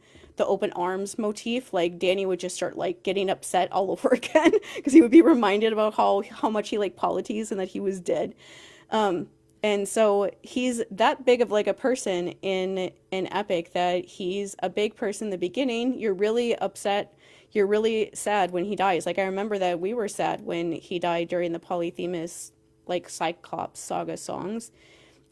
arms motif, like Danny would just start like getting upset all over again because he would be reminded about how much he liked Polites and that he was dead. And so he's that big of like a person in Epic that he's a big person in the beginning. You're really upset. You're really sad when he dies. Like I remember that we were sad when he died during the Polyphemus like Cyclops saga songs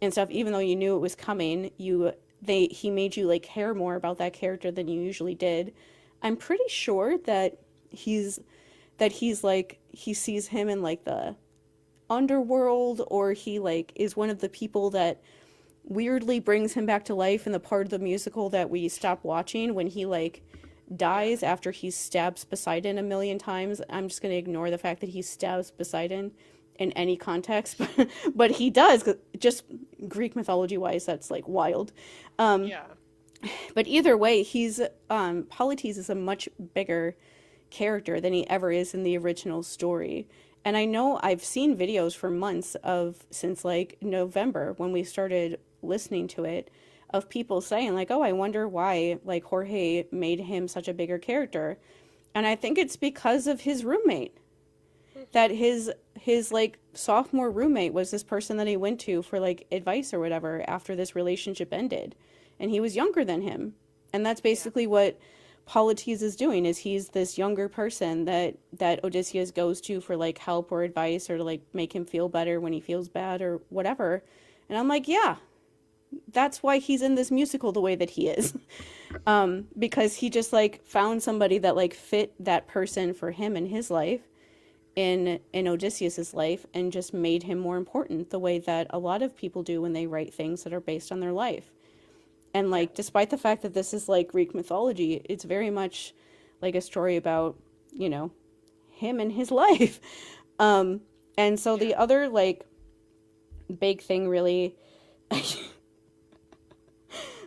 and stuff, even though you knew it was coming. He made you like care more about that character than you usually did. I'm pretty sure that he's like, he sees him in like the underworld, or he like is one of the people that weirdly brings him back to life in the part of the musical that we stop watching when he like dies after he stabs Poseidon a million times. I'm just going to ignore the fact that he stabs Poseidon in any context, but he does, just Greek mythology wise, that's like wild. But either way, he's Polites is a much bigger character than he ever is in the original story. And I know I've seen videos for months since like November when we started listening to it, of people saying like, oh, I wonder why like Jorge made him such a bigger character. And I think it's because of his roommate. That his like sophomore roommate was this person that he went to for like advice or whatever after this relationship ended, and he was younger than him. And that's basically what Polites is doing, is he's this younger person that Odysseus goes to for like help or advice, or to like make him feel better when he feels bad or whatever. And I'm like, yeah, that's why he's in this musical the way that he is. Because he just like found somebody that like fit that person for him in his life, in Odysseus's life, and just made him more important, the way that a lot of people do when they write things that are based on their life. And like, despite the fact that this is like Greek mythology, it's very much like a story about, him and his life. And so the other like big thing really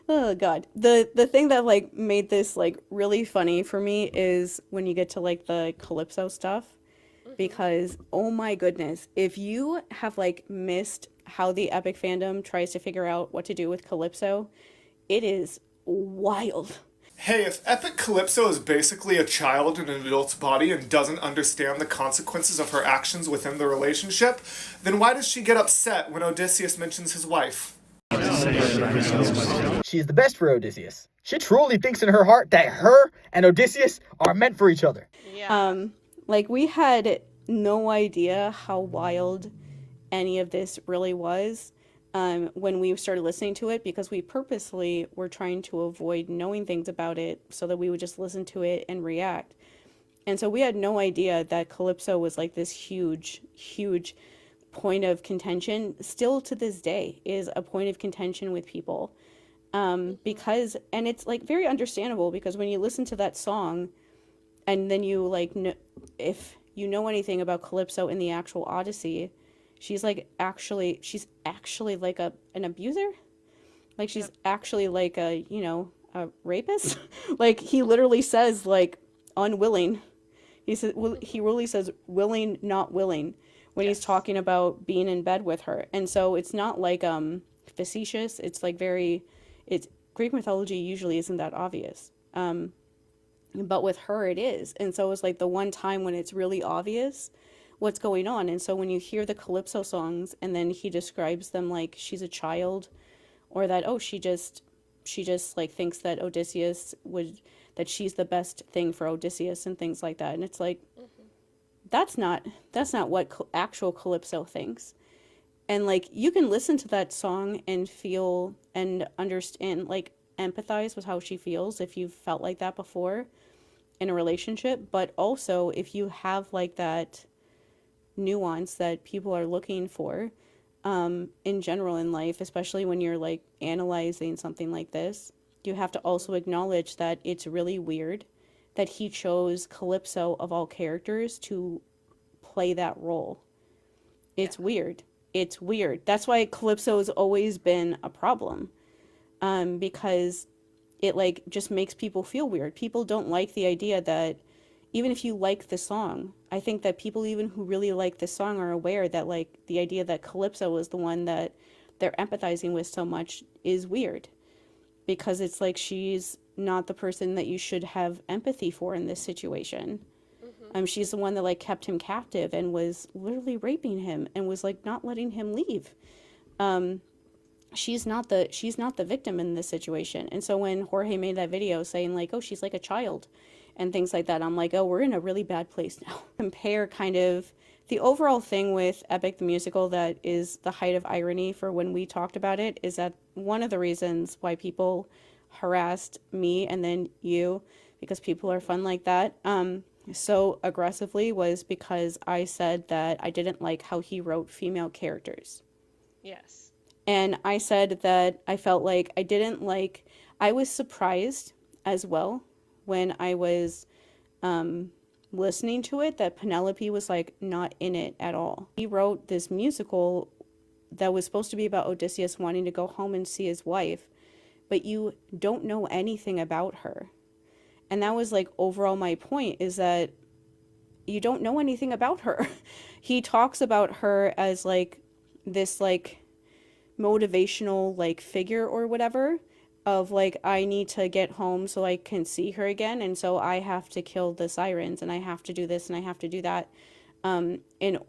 Oh God. The thing that like made this like really funny for me is when you get to like the Calypso stuff, because oh my goodness, if you have like missed how the Epic fandom tries to figure out what to do with Calypso, it is wild. Hey, if Epic Calypso is basically a child in an adult's body and doesn't understand the consequences of her actions within the relationship, then why does she get upset when Odysseus mentions his wife? She is the best for Odysseus. She truly thinks in her heart that her and Odysseus are meant for each other. Yeah. Like we had no idea how wild any of this really was when we started listening to it, because we purposely were trying to avoid knowing things about it so that we would just listen to it and react. And so we had no idea that Calypso was like this huge, huge point of contention. Still to this day is a point of contention with people. Because, and it's like very understandable, because when you listen to that song and then you like, if you know anything about Calypso in the actual Odyssey, she's actually like an abuser. Like she's actually like a rapist. Like he literally says like unwilling. He really says willing, not willing, when he's talking about being in bed with her. And so it's not like facetious. It's like it's Greek mythology usually isn't that obvious. But with her it is. And so it's like the one time when it's really obvious what's going on. And so when you hear the Calypso songs and then he describes them like she's a child, or that she just like thinks that that she's the best thing for Odysseus and things like that. And it's like, that's not what actual Calypso thinks. And like you can listen to that song and feel and understand, like empathize with how she feels if you've felt like that before in a relationship. But also if you have like that nuance that people are looking for in general in life, especially when you're like analyzing something like this, you have to also acknowledge that it's really weird that he chose Calypso of all characters to play that role. It's weird. It's weird. That's why Calypso has always been a problem, because it like just makes people feel weird. People don't like the idea that even if you like the song, I think that people even who really like the song are aware that like the idea that Calypso is the one that they're empathizing with so much is weird, because it's like she's not the person that you should have empathy for in this situation. She's the one that like kept him captive and was literally raping him and was like not letting him leave. She's not the victim in this situation. And so when Jorge made that video saying like, oh, she's like a child and things like that, I'm like, oh, we're in a really bad place now. Compare kind of the overall thing with Epic the Musical that is the height of irony for when we talked about it, is that one of the reasons why people harassed me and then you, because people are fun like that, so aggressively, was because I said that I didn't like how he wrote female characters. Yes. And I said that I felt like I was surprised as well when I was listening to it that Penelope was like not in it at all. He wrote this musical that was supposed to be about Odysseus wanting to go home and see his wife, but you don't know anything about her. And that was like overall my point, is that you don't know anything about her. He talks about her as like this like motivational like figure or whatever, of like, I need to get home so I can see her again, and so I have to kill the sirens and I have to do this and I have to do that, and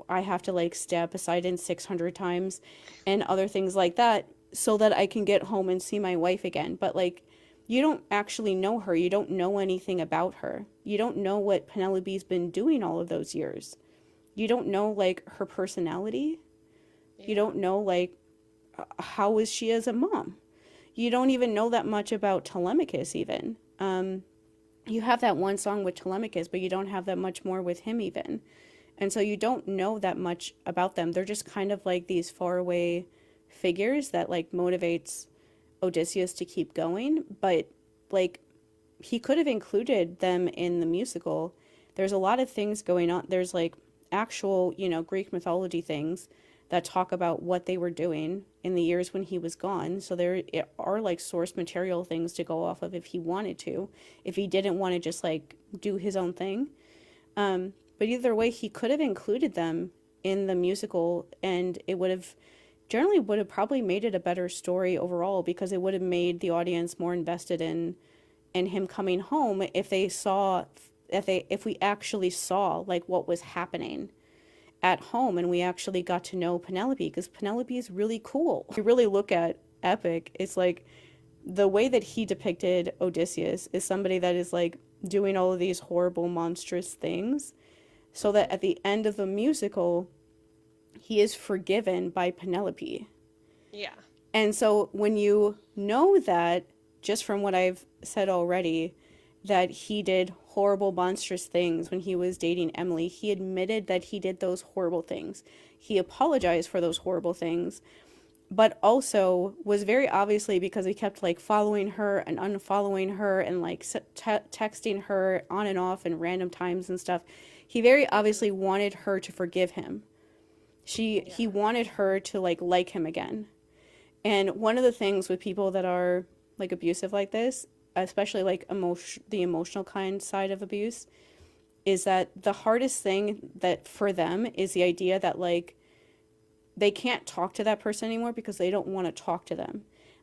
I have to like stab Poseidon 600 times and other things like that so that I can get home and see my wife again. But like, you don't actually know her. You don't know anything about her. You don't know what Penelope's been doing all of those years. You don't know like her personality. You don't know like how is she as a mom. You don't even know that much about Telemachus even. You have that one song with Telemachus, but you don't have that much more with him even. And so you don't know that much about them. They're just kind of like these faraway figures that like motivates Odysseus to keep going. But like, he could have included them in the musical. There's a lot of things going on. There's like actual, Greek mythology things that talk about what they were doing in the years when he was gone. So there are like source material things to go off of if he wanted to, if he didn't want to just like do his own thing. But either way, he could have included them in the musical, and it would have probably made it a better story overall, because it would have made the audience more invested in him coming home if we actually saw like what was happening at home, and we actually got to know Penelope, because Penelope is really cool. If you really look at Epic, it's like the way that he depicted Odysseus is somebody that is like doing all of these horrible, monstrous things, so that at the end of the musical, he is forgiven by Penelope. Yeah. And so when you know that, just from what I've said already, that he did horrible, monstrous things when he was dating Emily, he admitted that he did those horrible things. He apologized for those horrible things, but also was very obviously, because he kept like following her and unfollowing her and like texting her on and off in random times and stuff, he very obviously wanted her to forgive him. He wanted her to like him again. And one of the things with people that are like abusive like this, especially like the emotional kind side of abuse, is that the hardest thing that for them is the idea that like they can't talk to that person anymore because they don't want to talk to them.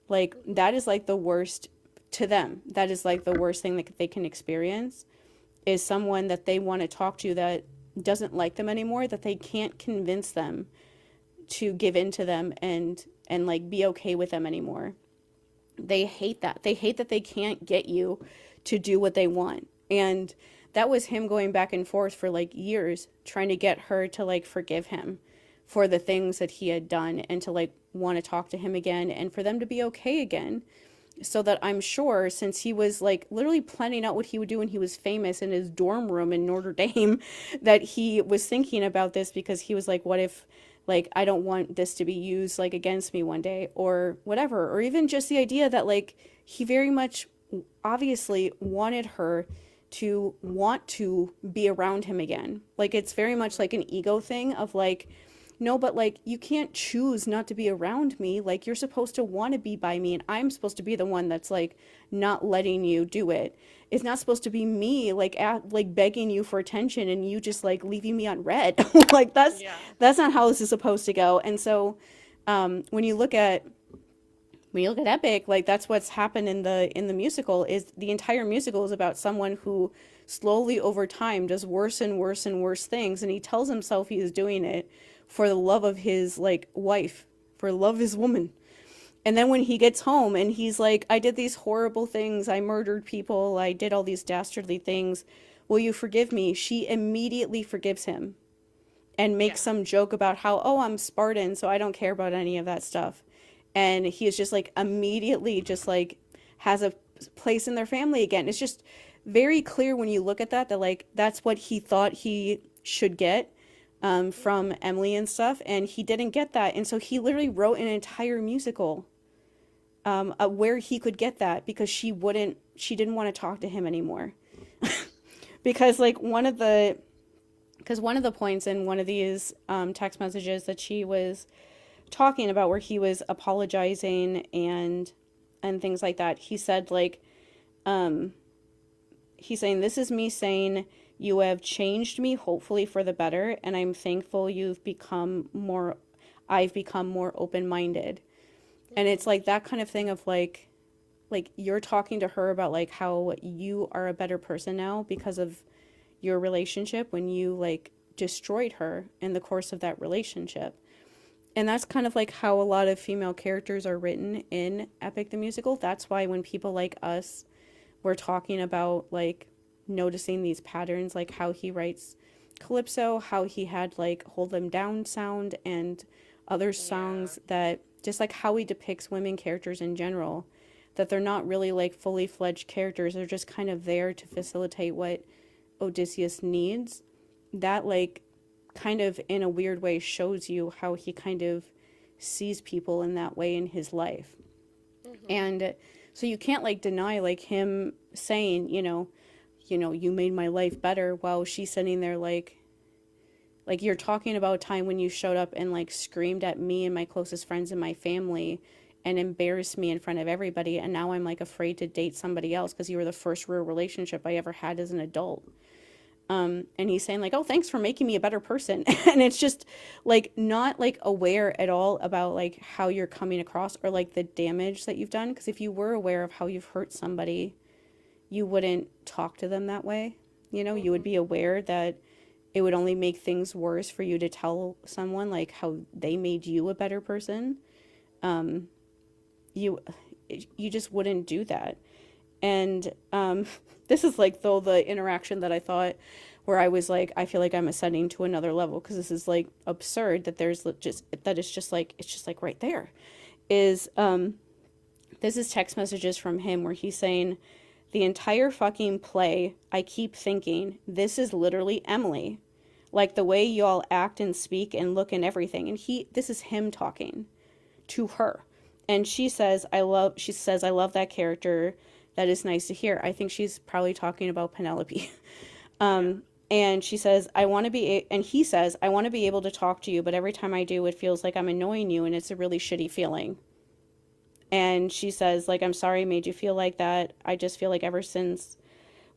Like that is like the worst to them. That is like the worst thing that they can experience, is someone that they want to talk to that doesn't like them anymore, that they can't convince them to give in to them and like be okay with them anymore. They hate that. They hate that they can't get you to do what they want. And that was him going back and forth for like years, trying to get her to like forgive him for the things that he had done, and to like want to talk to him again, and for them to be okay again. So that I'm sure, since he was like literally planning out what he would do when he was famous in his dorm room in Notre Dame, that he was thinking about this, because he was like, what if like I don't want this to be used like against me one day, or whatever. Or even just the idea that like he very much obviously wanted her to want to be around him again. Like it's very much like an ego thing of like, no, but like you can't choose not to be around me. Like you're supposed to want to be by me, and I'm supposed to be the one that's like not letting you do it. It's not supposed to be me like begging you for attention and you just like leaving me on red. Like that's not how this is supposed to go. And so when you look at Epic, like that's what's happened in the musical, is the entire musical is about someone who slowly over time does worse and worse and worse things, and he tells himself he is doing it for the love of his like wife, for love of his woman. And then when he gets home and he's like, I did these horrible things, I murdered people, I did all these dastardly things, will you forgive me? She immediately forgives him and makes some joke about how, oh, I'm Spartan, so I don't care about any of that stuff. And he is just like immediately just like has a place in their family again. It's just very clear when you look at that like that's what he thought he should get from Emily and stuff, and he didn't get that. And so he literally wrote an entire musical where he could get that, because she didn't want to talk to him anymore. Because like one of the points in one of these text messages that she was talking about, where he was apologizing and things like that, he said like he's saying, this is me saying, you have changed me, hopefully for the better, and I'm thankful I've become more open-minded. And it's like that kind of thing of like you're talking to her about like how you are a better person now because of your relationship, when you like destroyed her in the course of that relationship. And that's kind of like how a lot of female characters are written in Epic the Musical. That's why when people like us were talking about like noticing these patterns, like how he writes Calypso, how he had like Hold Them Down sound and other songs, that just like how he depicts women characters in general, that they're not really like fully fledged characters, they're just kind of there to facilitate what Odysseus needs. That like kind of in a weird way shows you how he kind of sees people in that way in his life. And so you can't like deny like him saying, you know, you made my life better, while she's sitting there like, Like, you're talking about a time when you showed up and, like, screamed at me and my closest friends and my family and embarrassed me in front of everybody. And now I'm, like, afraid to date somebody else because you were the first real relationship I ever had as an adult. And he's saying, like, oh, thanks for making me a better person. And it's just, like, not, like, aware at all about, like, how you're coming across or, like, the damage that you've done. Because if you were aware of how you've hurt somebody, you wouldn't talk to them that way. You know, you would be aware that it would only make things worse for you to tell someone, like, how they made you a better person. You just wouldn't do that. And this is, like, though, the interaction that I thought where I was like, I feel like I'm ascending to another level, because this is, like, absurd that it's just like right there is, this is text messages from him where he's saying, the entire fucking play, I keep thinking, this is literally Emily. Like, the way y'all act and speak and look and everything. And this is him talking to her. And she says, I love that character. That is nice to hear. I think she's probably talking about Penelope. And she says, he says, I want to be able to talk to you, but every time I do, it feels like I'm annoying you, and it's a really shitty feeling. And she says, like, I'm sorry I made you feel like that. I just feel like ever since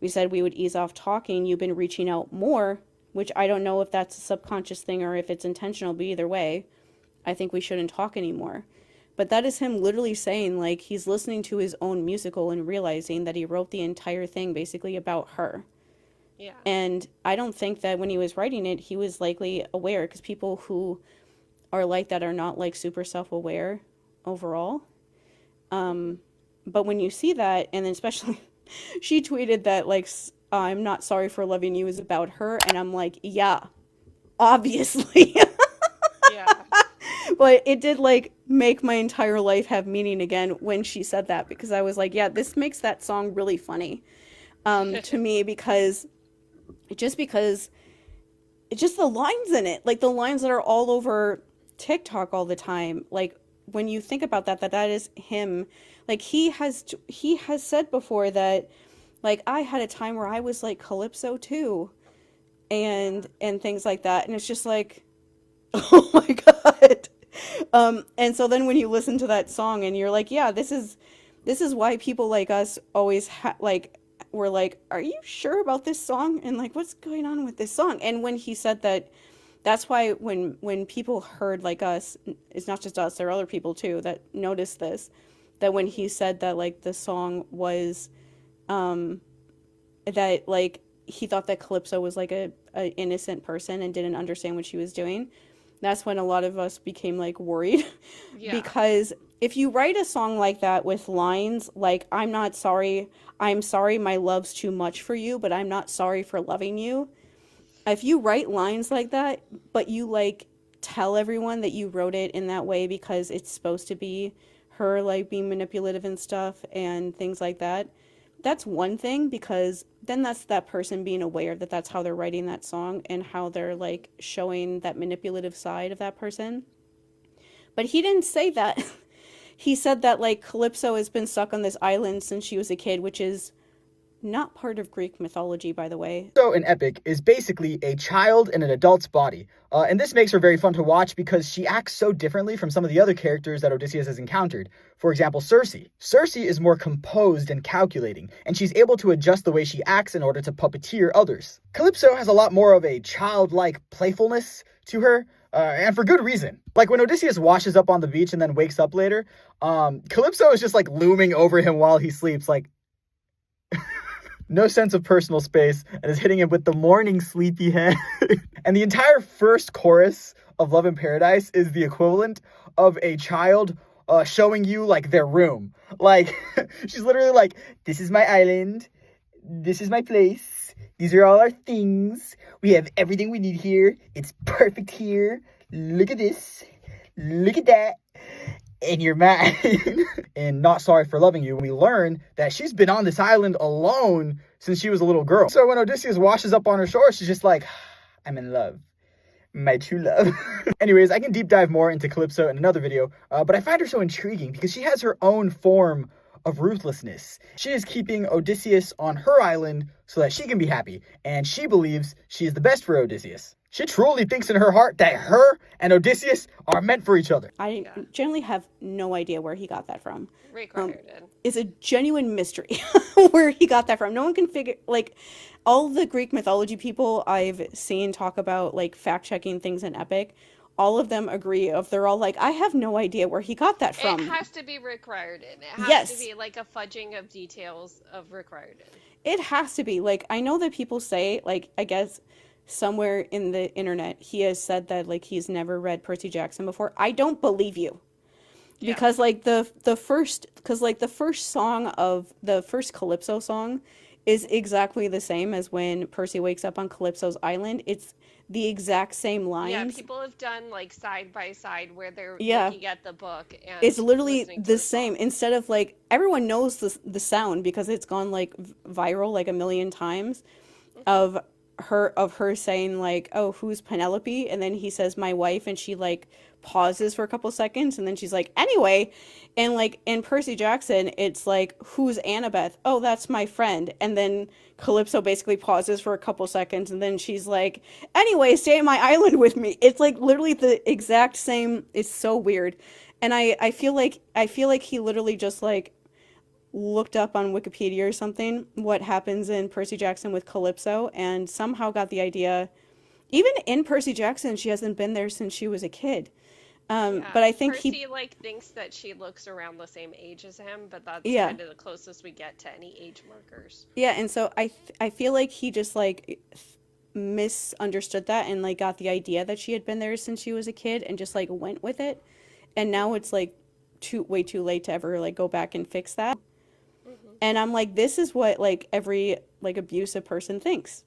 we said we would ease off talking, you've been reaching out more, which I don't know if that's a subconscious thing or if it's intentional, but either way, I think we shouldn't talk anymore. But that is him literally saying, like, he's listening to his own musical and realizing that he wrote the entire thing basically about her. Yeah. And I don't think that when he was writing it, he was likely aware, because people who are like that are not, like, super self-aware overall. But when you see that, and then especially she tweeted that, like, I'm not sorry for loving you is about her, and I'm like, yeah, obviously. Yeah. But it did, like, make my entire life have meaning again when she said that, because I was like, yeah, this makes that song really funny to me, because it's just the lines in it, like the lines that are all over TikTok all the time, like, when you think about that is him. Like, he has said before that, like, I had a time where I was like Calypso too, and things like that, and it's just like, oh my god. And so then when you listen to that song and you're like, yeah, this is why people like us always we're like, are you sure about this song? And, like, what's going on with this song? And when he said that, that's why when people heard, like, us, it's not just us, there are other people too that noticed this, that when he said that, like, the song was, that, like, he thought that Calypso was, like, a innocent person and didn't understand what she was doing, that's when a lot of us became, like, worried. Yeah. Because if you write a song like that with lines like, I'm not sorry, I'm sorry my love's too much for you, but I'm not sorry for loving you. If you write lines like that, but you, like, tell everyone that you wrote it in that way because it's supposed to be her, like, being manipulative and stuff and things like that, that's one thing, because then that's that person being aware that that's how they're writing that song and how they're, like, showing that manipulative side of that person. But he didn't say that. He said that, like, Calypso has been stuck on this island since she was a kid, which is not part of Greek mythology, by the way. So an epic is basically a child in an adult's body. And this makes her very fun to watch because she acts so differently from some of the other characters that Odysseus has encountered. For example, Circe. Circe is more composed and calculating, and she's able to adjust the way she acts in order to puppeteer others. Calypso has a lot more of a childlike playfulness to her, and for good reason. Like, when Odysseus washes up on the beach and then wakes up later, Calypso is just, like, looming over him while he sleeps, like, no sense of personal space, and is hitting him with the morning sleepyhead. And the entire first chorus of Love in Paradise is the equivalent of a child showing you, like, their room. Like, she's literally like, this is my island, this is my place, these are all our things, we have everything we need here, it's perfect here, look at this, look at that, and you're mad. And Not Sorry for Loving You, we learn that she's been on this island alone since she was a little girl. So when Odysseus washes up on her shore, she's just like, I'm in love. My true love. Anyways, I can deep dive more into Calypso in another video, but I find her so intriguing because she has her own form of ruthlessness. She is keeping Odysseus on her island so that she can be happy, and she believes she is the best for Odysseus. She truly thinks in her heart that her and Odysseus are meant for each other. I generally have no idea where he got that from. Rick Riordan. It's a genuine mystery where he got that from. No one can figure, like, all the Greek mythology people I've seen talk about, like, fact-checking things in Epic, all of them agree they're all like, I have no idea where he got that from. It has to be Rick Riordan. It has to be like a fudging of details of Rick Riordan. It has to be. Like, I know that people say, like, I guess somewhere in the internet he has said that, like, he's never read Percy Jackson before. I don't believe you. Yeah. Because, like, the first song of the first Calypso song is exactly the same as when Percy wakes up on Calypso's island. It's the exact same lines. Yeah, people have done, like, side by side where they're looking at the book and it's literally the same. Instead of, like, everyone knows the sound because it's gone, like, viral like a million times of her saying, like, oh, who's Penelope? And then he says, my wife, and she, like, pauses for a couple seconds, and then she's like, anyway. And, like, in Percy Jackson, it's like, who's Annabeth? Oh, that's my friend. And then Calypso basically pauses for a couple seconds, and then she's like, anyway, stay at my island with me. It's, like, literally the exact same. It's so weird. And I feel like he literally just, like, looked up on Wikipedia or something what happens in Percy Jackson with Calypso and somehow got the idea. Even in Percy Jackson, she hasn't been there since she was a kid. But I think Percy like thinks that she looks around the same age as him, but that's kind of the closest we get to any age markers. Yeah, and so I feel like he just, like, misunderstood that and, like, got the idea that she had been there since she was a kid and just, like, went with it. And now it's, like, way too late to ever, like, go back and fix that. And I'm like, this is what, like, every, like, abusive person thinks.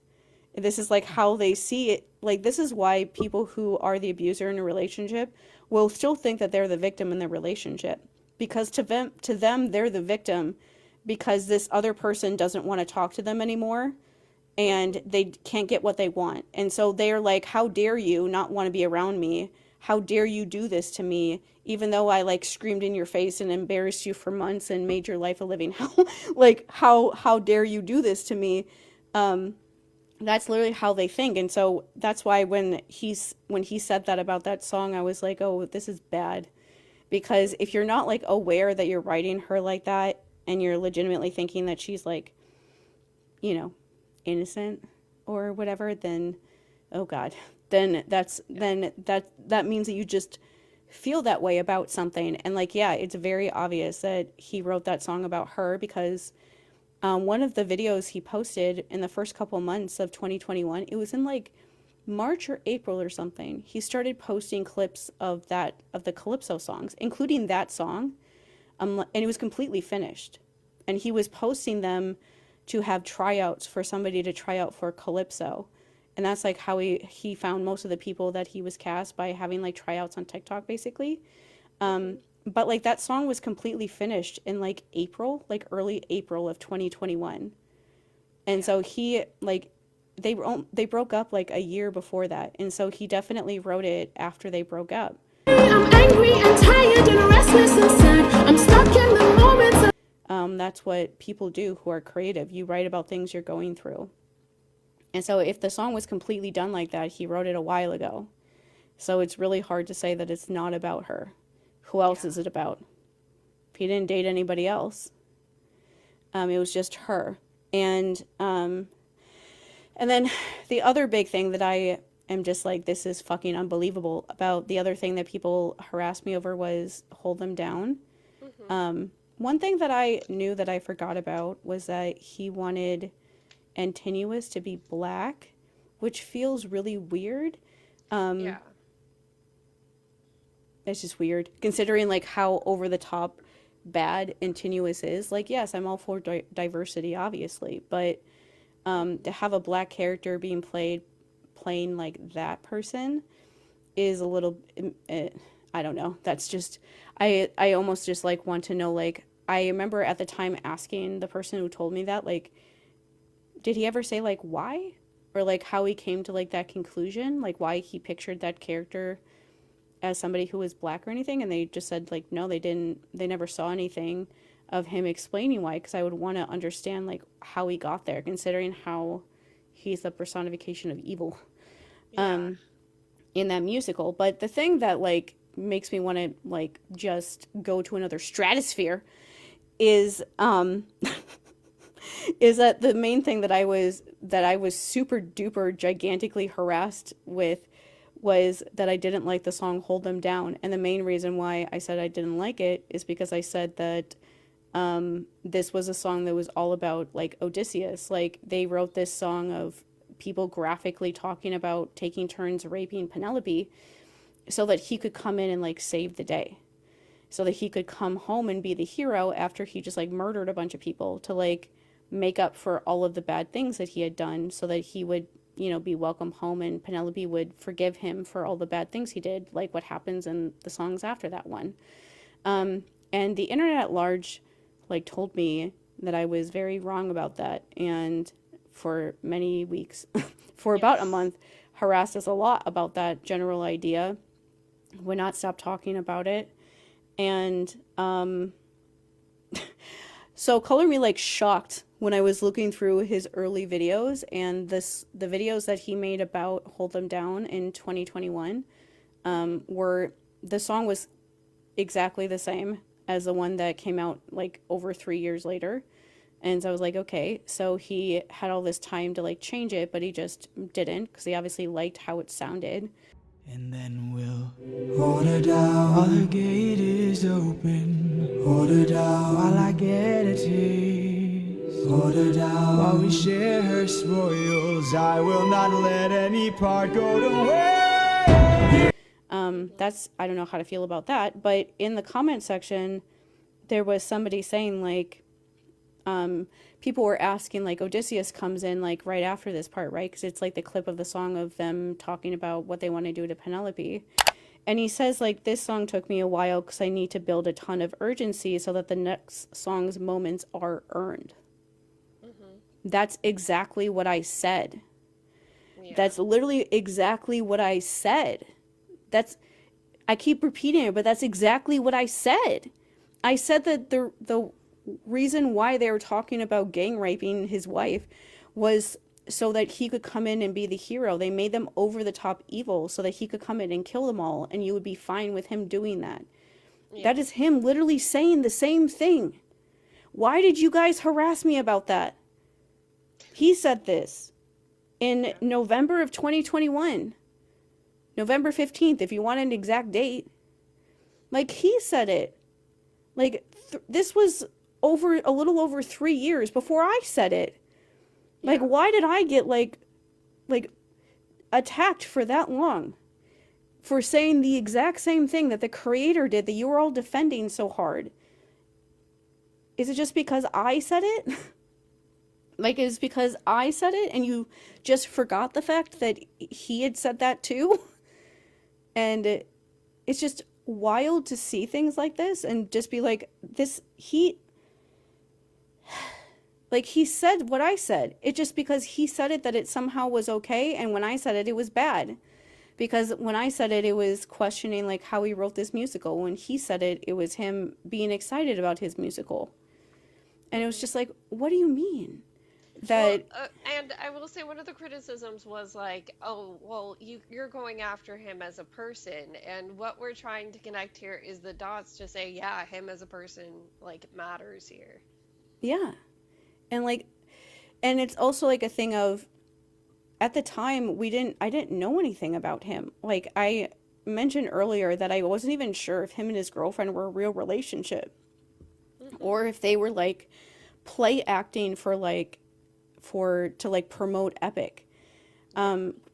This is, like, how they see it. Like, this is why people who are the abuser in a relationship will still think that they're the victim in the relationship. Because to them, they're the victim because this other person doesn't want to talk to them anymore and they can't get what they want. And so they're like, how dare you not want to be around me? How dare you do this to me? Even though I, like, screamed in your face and embarrassed you for months and made your life a living hell. Like, how dare you do this to me? That's literally how they think. And so that's why when he said that about that song, I was like, oh, this is bad. Because if you're not, like, aware that you're writing her like that and you're legitimately thinking that she's, like, you know, innocent or whatever, then, oh God, then that means that you just feel that way about something. And, like, yeah, it's very obvious that he wrote that song about her because one of the videos he posted in the first couple months of 2021, it was in, like, March or April or something, he started posting clips of the Calypso songs, including that song, and it was completely finished. And he was posting them to have tryouts for somebody to try out for Calypso. And that's, like, how he found most of the people that he was cast, by having, like, tryouts on TikTok, basically. But, like, that song was completely finished in, like, April, like, early April of 2021. And so he, like, they broke up, like, a year before that. And so he definitely wrote it after they broke up. I'm angry and tired and restless inside. I'm stuck in the moments. That's what people do who are creative. You write about things you're going through. And so if the song was completely done like that, he wrote it a while ago. So it's really hard to say that it's not about her. Who else is it about? If he didn't date anybody else. It was just her. And then the other big thing that I am just like, this is fucking unbelievable about, the other thing that people harassed me over was Hold Them Down. Mm-hmm. One thing that I knew that I forgot about was that he wanted Antinous to be black, which feels really weird. Yeah. It's just weird, considering, like, how over the top bad Antinous is. Like, yes, I'm all for diversity, obviously, but to have a black character being playing like that person is a little, I don't know. That's just, I almost just, like, want to know, like, I remember at the time asking the person who told me that, like, did he ever say, like, why? Or, like, how he came to, like, that conclusion? Like, why he pictured that character as somebody who was black or anything? And they just said, like, no, they didn't. They never saw anything. of him explaining why, because I would want to understand like how he got there, considering how he's the personification of evil in that musical. But the thing that like makes me want to like just go to another stratosphere is is that the main thing that I was super duper gigantically harassed with was that I didn't like the song Hold Them Down. And the main reason why I said I didn't like it is because I said that this was a song that was all about like Odysseus. Like they wrote this song of people graphically talking about taking turns raping Penelope so that he could come in and like save the day. So that he could come home and be the hero after he just like murdered a bunch of people, to like make up for all of the bad things that he had done, so that he would, you know, be welcome home and Penelope would forgive him for all the bad things he did, like what happens in the songs after that one. And the internet at large like told me that I was very wrong about that, and for many weeks, for about a month, harassed us a lot about that general idea. Would not stop talking about it. And so Color Me like shocked when I was looking through his early videos, and the videos that he made about Hold Them Down in 2021 were, the song was exactly the same as the one that came out like over 3 years later. And so I was like, okay, so he had all this time to like change it, but he just didn't, because he obviously liked how it sounded. And then we'll hold her down while her gate is open. Hold her down while I get a tease. Hold her down while we share her spoils. I will not let any part go to waste. That's, I don't know how to feel about that, but in the comment section, there was somebody saying like, people were asking like, Odysseus comes in like right after this part, right? Because it's like the clip of the song of them talking about what they want to do to Penelope. And he says like, this song took me a while because I need to build a ton of urgency so that the next song's moments are earned. Mm-hmm. That's exactly what I said. Yeah. That's literally exactly what I said. I keep repeating it, but that's exactly what I said. I said that the reason why they were talking about gang raping his wife was so that he could come in and be the hero. They made them over the top evil so that he could come in and kill them all, and you would be fine with him doing that. Yeah. That is him literally saying the same thing. Why did you guys harass me about that? He said this in November of 2021. November 15th, if you want an exact date. Like, he said it. Like, this was over a little over 3 years before I said it. Like, why did I get like attacked for that long for saying the exact same thing that the creator did that you were all defending so hard? Is it just because I said it? Like, is it because I said it and you just forgot the fact that he had said that too? And it's just wild to see things like this and just be like, he said what I said. It just because he said it that it somehow was okay, and when I said it, it was bad. Because when I said it, it was questioning like how he wrote this musical. When he said it, it was him being excited about his musical. And it was just like, what do you mean? That and I will say one of the criticisms was like, oh, well, you're going after him as a person, and what we're trying to connect here is the dots to say, yeah, him as a person like matters here. Yeah. And like, and it's also like a thing of, at the time I didn't know anything about him. Like I mentioned earlier that I wasn't even sure if him and his girlfriend were a real relationship, or if they were like play acting to promote Epic.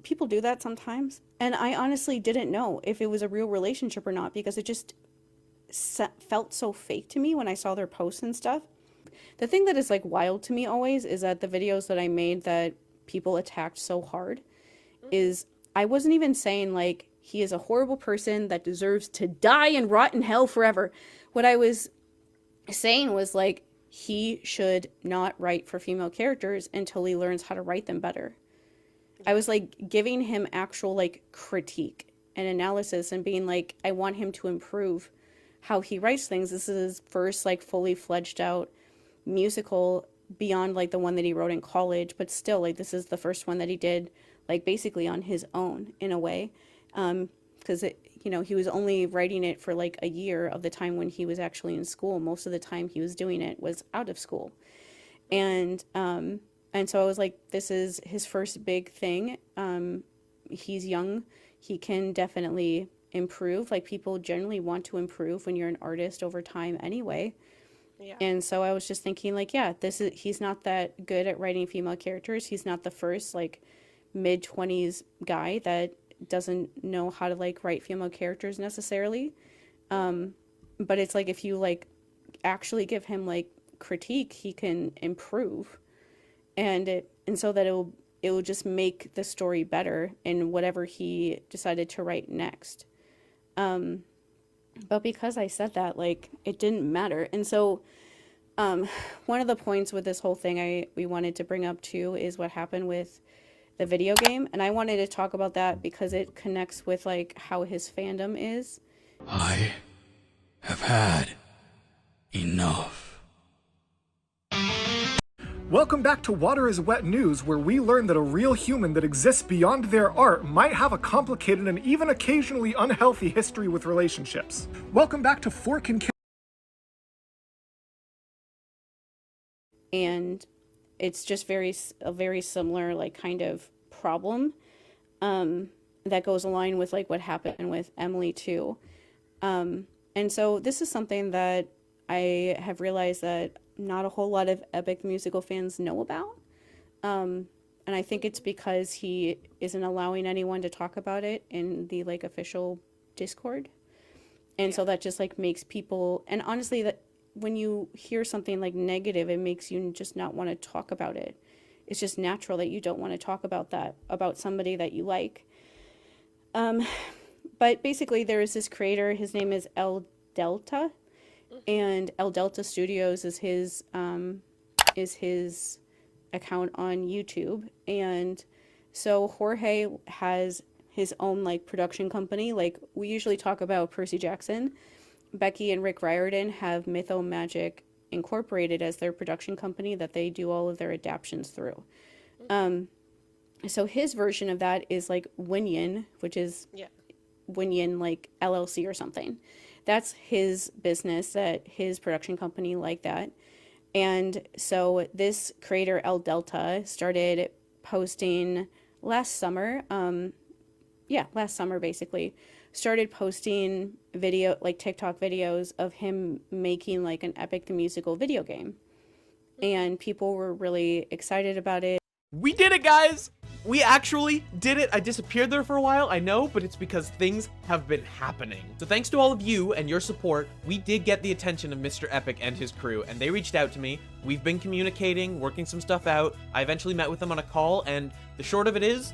People do that sometimes, and I honestly didn't know if it was a real relationship or not, because it just felt so fake to me when I saw their posts and stuff. The thing that is like wild to me always is that the videos that I made that people attacked so hard is, I wasn't even saying like he is a horrible person that deserves to die and rot in hell forever. What I was saying was like, he should not write for female characters until he learns how to write them better. I was like giving him actual like critique and analysis and being like, I want him to improve how he writes things. This is his first like fully fledged out musical beyond like the one that he wrote in college, but still like this is the first one that he did like basically on his own in a way. Because he was only writing it for like a year of the time when he was actually in school. Most of the time he was doing it was out of school. And so I was like, this is his first big thing. He's young. He can definitely improve. Like, people generally want to improve when you're an artist over time anyway. Yeah. And so I was just thinking, like, yeah, he's not that good at writing female characters. He's not the first like mid-20s guy that doesn't know how to like write female characters necessarily. But it's like, if you like actually give him like critique, he can improve, and so that it will just make the story better in whatever he decided to write next. But because I said that, like, it didn't matter. And so one of the points with this whole thing we wanted to bring up too is what happened with the video game, and I wanted to talk about that because it connects with like how his fandom is. I have had enough. Welcome back to Water is Wet News, where we learn that a real human that exists beyond their art might have a complicated and even occasionally unhealthy history with relationships. Welcome back to Fork and And it's just a very similar like kind of problem that goes along with like what happened with Emily too. And so this is something that I have realized that not a whole lot of Epic musical fans know about. And I think it's because he isn't allowing anyone to talk about it in the like official Discord. And so that just like makes people, and honestly, that when you hear something like negative, it makes you just not want to talk about it. It's just natural that you don't want to talk about that, about somebody that you like. But basically there is this creator, his name is L Delta, and L Delta Studios is his account on YouTube. And so Jorge has his own like production company. Like, we usually talk about Percy Jackson. Becky and Rick Riordan have Mytho Magic Incorporated as their production company that they do all of their adaptions through. So his version of that is like Winyan, which is Winyan like LLC or something. That's his business, that his production company like that. And so this creator L Delta started posting last summer basically, started posting like TikTok videos of him making like an Epic the Musical video game. And people were really excited about it. We did it, guys! We actually did it. I disappeared there for a while, I know, but it's because things have been happening. So thanks to all of you and your support, we did get the attention of Mr. Epic and his crew, and they reached out to me. We've been communicating, working some stuff out. I eventually met with them on a call, and the short of it is,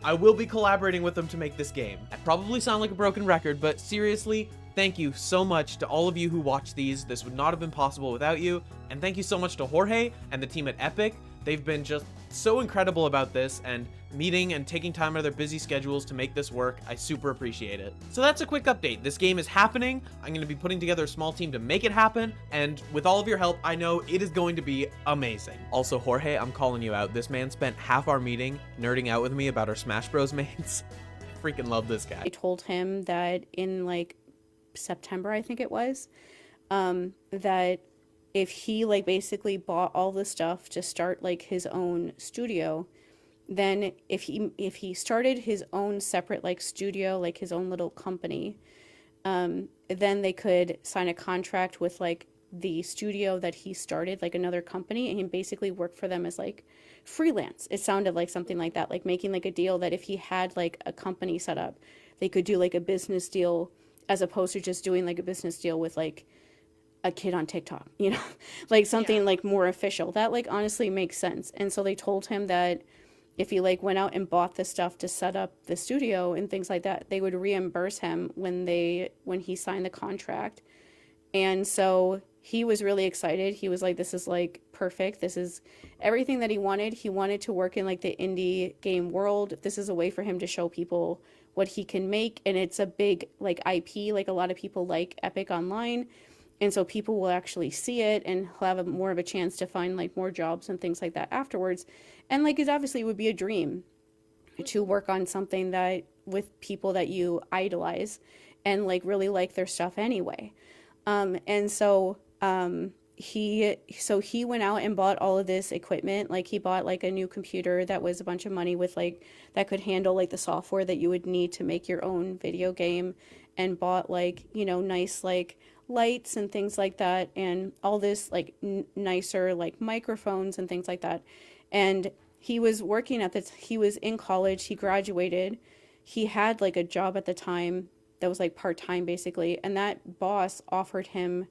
I will be collaborating with them to make this game. I probably sound like a broken record, but seriously, thank you so much to all of you who watched these. This would not have been possible without you. And thank you so much to Jorge and the team at Epic. They've been just so incredible about this and meeting and taking time out of their busy schedules to make this work. I super appreciate it. So that's a quick update. This game is happening. I'm going to be putting together a small team to make it happen. And with all of your help, I know it is going to be amazing. Also, Jorge, I'm calling you out. This man spent half our meeting nerding out with me about our Smash Bros mains. Freaking love this guy. I told him that in like September, I think it was, that if he like basically bought all the stuff to start like his own studio, then if he started his own separate like studio, like his own little company, then they could sign a contract with like the studio that he started, like another company, and he basically work for them as like freelance. It sounded like something like that, like making like a deal that if he had like a company set up, they could do like a business deal as opposed to just doing like a business deal with like a kid on TikTok, you know, like something like more official. That like honestly makes sense. And so they told him that if he like went out and bought the stuff to set up the studio and things like that, they would reimburse him when he signed the contract. And so he was really excited. He was like, this is like perfect. This is everything that he wanted. He wanted to work in like the indie game world. This is a way for him to show people what he can make, and it's a big like IP. Like a lot of people like Epic Online, and so people will actually see it and have more of a chance to find like more jobs and things like that afterwards. And like it obviously would be a dream to work on something that with people that you idolize and like really like their stuff anyway. And so he went out and bought all of this equipment. Like he bought like a new computer that was a bunch of money with like that could handle like the software that you would need to make your own video game, and bought like, you know, nice like lights and things like that, and all this like nicer like microphones and things like that. And he was working he was in college, he graduated, he had like a job at the time that was like part-time basically, and that boss offered him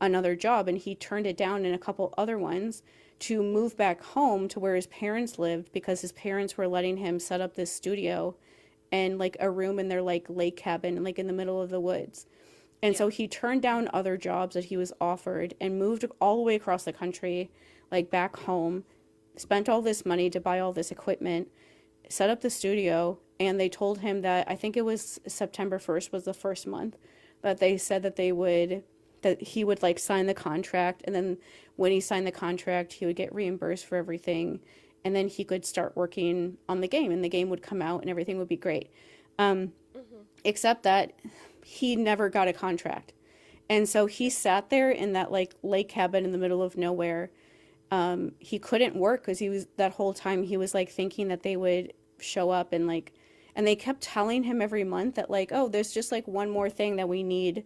another job, and he turned it down and a couple other ones to move back home to where his parents lived, because his parents were letting him set up this studio and like a room in their like lake cabin like in the middle of the woods. And so he turned down other jobs that he was offered and moved all the way across the country, like back home, spent all this money to buy all this equipment, set up the studio. And they told him that, I think it was September 1st was the first month, that they said that he would like sign the contract. And then when he signed the contract, he would get reimbursed for everything. And then he could start working on the game, and the game would come out and everything would be great. Except that he never got a contract. And so he sat there in that like lake cabin in the middle of nowhere. He couldn't work because that whole time he was like thinking that they would show up, and they kept telling him every month that like, oh, there's just like one more thing that we need,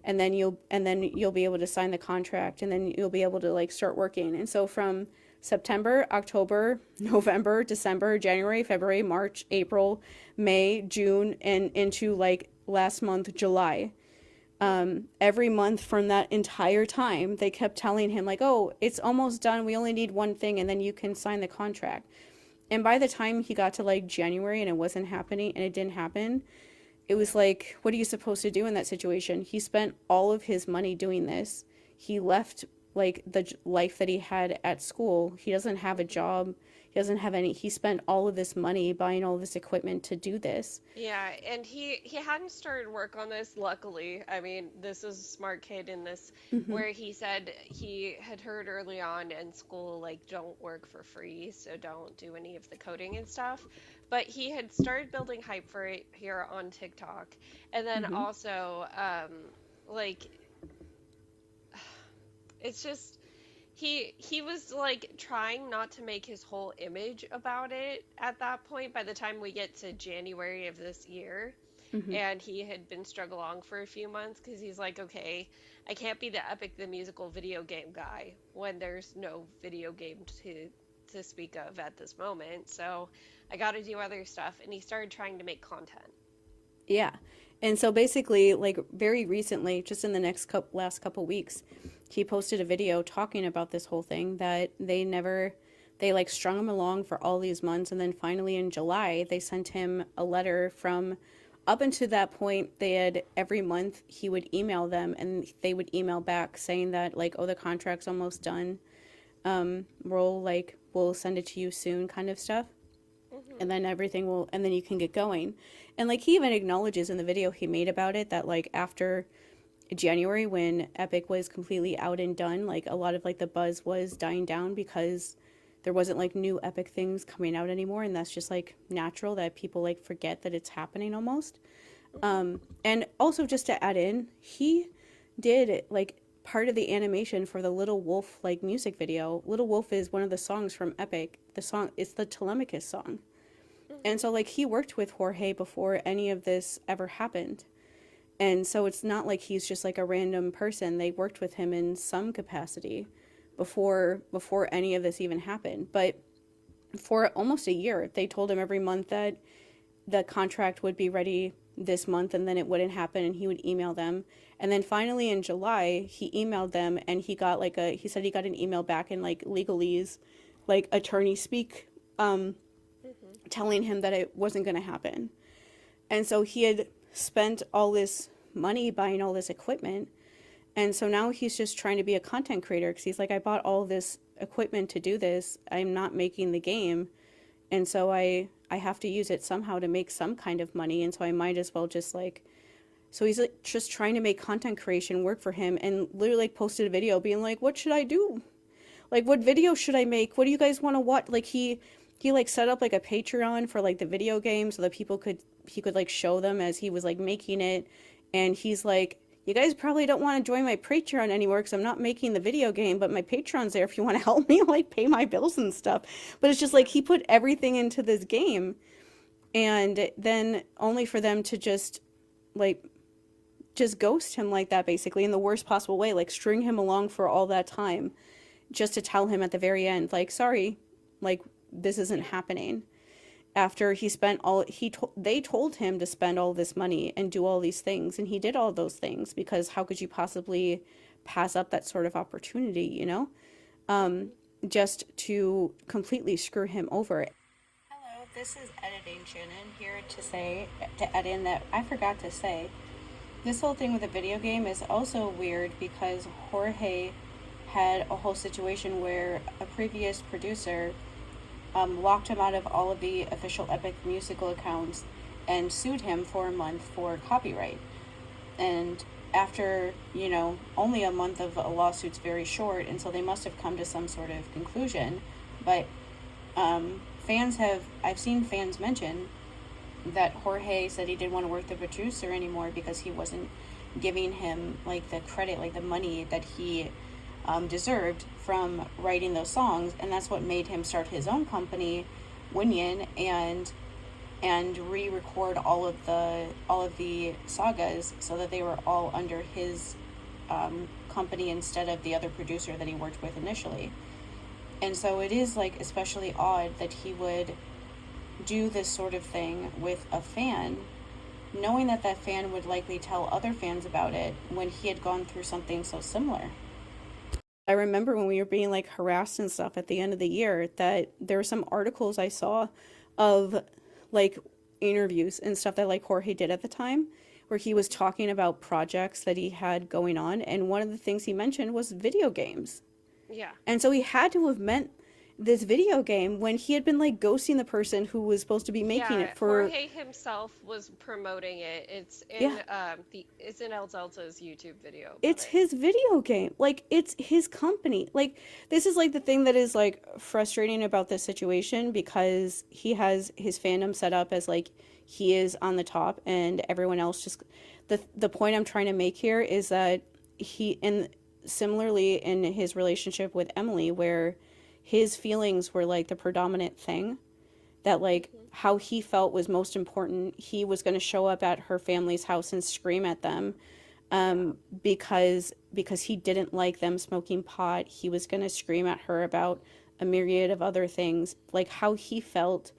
and then you'll be able to sign the contract, and then you'll be able to like start working. And so from September, October, November, December, January, February, March, April, May, June, and into like last month, July. Every month from that entire time, they kept telling him like, oh, it's almost done. We only need one thing, and then you can sign the contract. And by the time he got to like January and it wasn't happening and it didn't happen, it was like, what are you supposed to do in that situation? He spent all of his money doing this. He left like the life that he had at school. He doesn't have a job. He doesn't have any. He spent all of this money buying all this equipment to do this. Yeah, and he hadn't started work on this, luckily. I mean, this is a smart kid in this, where he said he had heard early on in school, like, don't work for free, so don't do any of the coding and stuff. But he had started building hype for it here on TikTok. And then also, like, it's just... He was like trying not to make his whole image about it at that point by the time we get to January of this year. And he had been struggling along for a few months because he's like, okay, I can't be the Epic the Musical video game guy when there's no video game to speak of at this moment. So I got to do other stuff. And he started trying to make content. Yeah. And so basically, like very recently, just in the last couple weeks, he posted a video talking about this whole thing, that they like strung him along for all these months. And then finally in July, they sent him a letter from, up until that point, they had every month he would email them and they would email back saying that like, oh, the contract's almost done. We'll send it to you soon kind of stuff. And then and then you can get going. And like he even acknowledges in the video he made about it that like after January, when Epic was completely out and done, like a lot of like the buzz was dying down because there wasn't like new Epic things coming out anymore. And that's just like natural that people like forget that it's happening almost. And also just to add in, he did like part of the animation for the Little Wolf like music video. Little Wolf is one of the songs from Epic. It's the Telemachus song. And so like he worked with Jorge before any of this ever happened. And so it's not like he's just like a random person. They worked with him in some capacity before any of this even happened. But for almost a year, they told him every month that the contract would be ready this month and then it wouldn't happen, and he would email them. And then finally in July, he emailed them and he got he said he got an email back in like legalese, like attorney speak, telling him that it wasn't going to happen. And so he had spent all this money buying all this equipment. And so now he's just trying to be a content creator because he's like, I bought all this equipment to do this. I'm not making the game. And so I I have to use it somehow to make some kind of money, and so I might as well just like, so he's like just trying to make content creation work for him, and literally like posted a video being like, what should I do? Like, what video should I make? What do you guys want to watch? Like, he like set up like a Patreon for like the video game so that he could like show them as he was like making it. And he's like, you guys probably don't want to join my Patreon anymore because I'm not making the video game, but my Patreon's there if you want to help me like pay my bills and stuff. But it's just like he put everything into this game, and then only for them to just ghost him like that, basically, in the worst possible way, like string him along for all that time just to tell him at the very end, like, sorry, like, this isn't happening. After he spent they told him to spend all this money and do all these things, and he did all those things, because how could you possibly pass up that sort of opportunity, you know? Just to completely screw him over. Hello, this is Editing Shannon here to add in that I forgot to say, this whole thing with the video game is also weird because Jorge had a whole situation where a previous producer locked him out of all of the official Epic musical accounts and sued him for a month for copyright. And after, you know, only a month of a lawsuit's very short, and so they must have come to some sort of conclusion. But I've seen fans mention that Jorge said he didn't want to work the producer anymore because he wasn't giving him like the credit, like the money that he deserved from writing those songs, and that's what made him start his own company, Winyan, and re-record all of the sagas so that they were all under his company instead of the other producer that he worked with initially. And so it is like especially odd that he would do this sort of thing with a fan, knowing that that fan would likely tell other fans about it when he had gone through something so similar. I remember when we were being like harassed and stuff at the end of the year, that there were some articles I saw of like interviews and stuff that like Jorge did at the time, where he was talking about projects that he had going on, and one of the things he mentioned was video games. Yeah. And so he had to have meant this video game when he had been like ghosting the person who was supposed to be making it for. Jorge himself was promoting it. It's in it's in El Delta's YouTube video. It's his video game. Like, it's his company. Like, this is like the thing that is like frustrating about this situation, because he has his fandom set up as like he is on the top and everyone else just, the point I'm trying to make here is that similarly in his relationship with Emily, where his feelings were like the predominant thing, that like how he felt was most important. He was going to show up at her family's house and scream at them because he didn't like them smoking pot. He was going to scream at her about a myriad of other things, like how he felt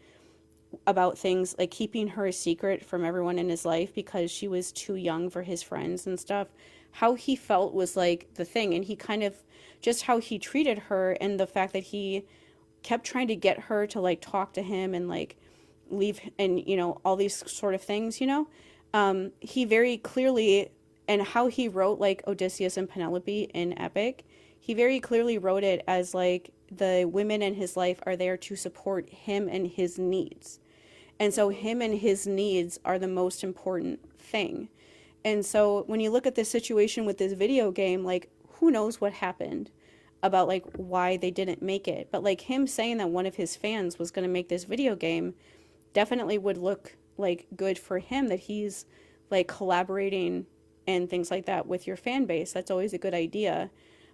about things like keeping her a secret from everyone in his life because she was too young for his friends and stuff. How he felt was like the thing, and he kind of just how he treated her, and the fact that he kept trying to get her to like talk to him and like leave, and you know, all these sort of things, you know. He very clearly, and how he wrote like Odysseus and Penelope in Epic, he very clearly wrote it as like the women in his life are there to support him and his needs, and so him and his needs are the most important thing. And so when you look at this situation with this video game, like, who knows what happened about like why they didn't make it, but like him saying that one of his fans was going to make this video game definitely would look like good for him, that he's like collaborating and things like that with your fan base. That's always a good idea.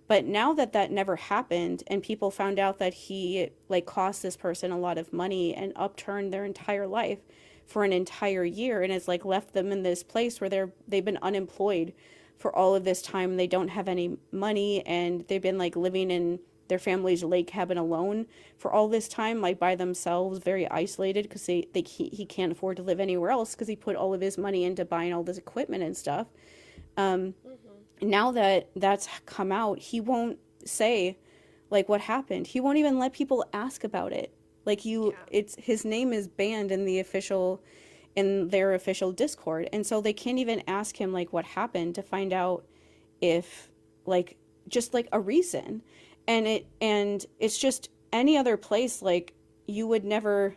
But now that that never happened, and people found out that he like cost this person a lot of money and upturned their entire life for an entire year, and it's like left them in this place where they've been unemployed for all of this time, and they don't have any money, and they've been like living in their family's lake cabin alone for all this time, like by themselves, very isolated, because he can't afford to live anywhere else because he put all of his money into buying all this equipment and stuff. Now that that's come out, he won't say like what happened. He won't even let people ask about it. Like it's his name is banned in their official Discord, and so they can't even ask him like what happened to find out if like just like a reason. And it's just any other place, like you would never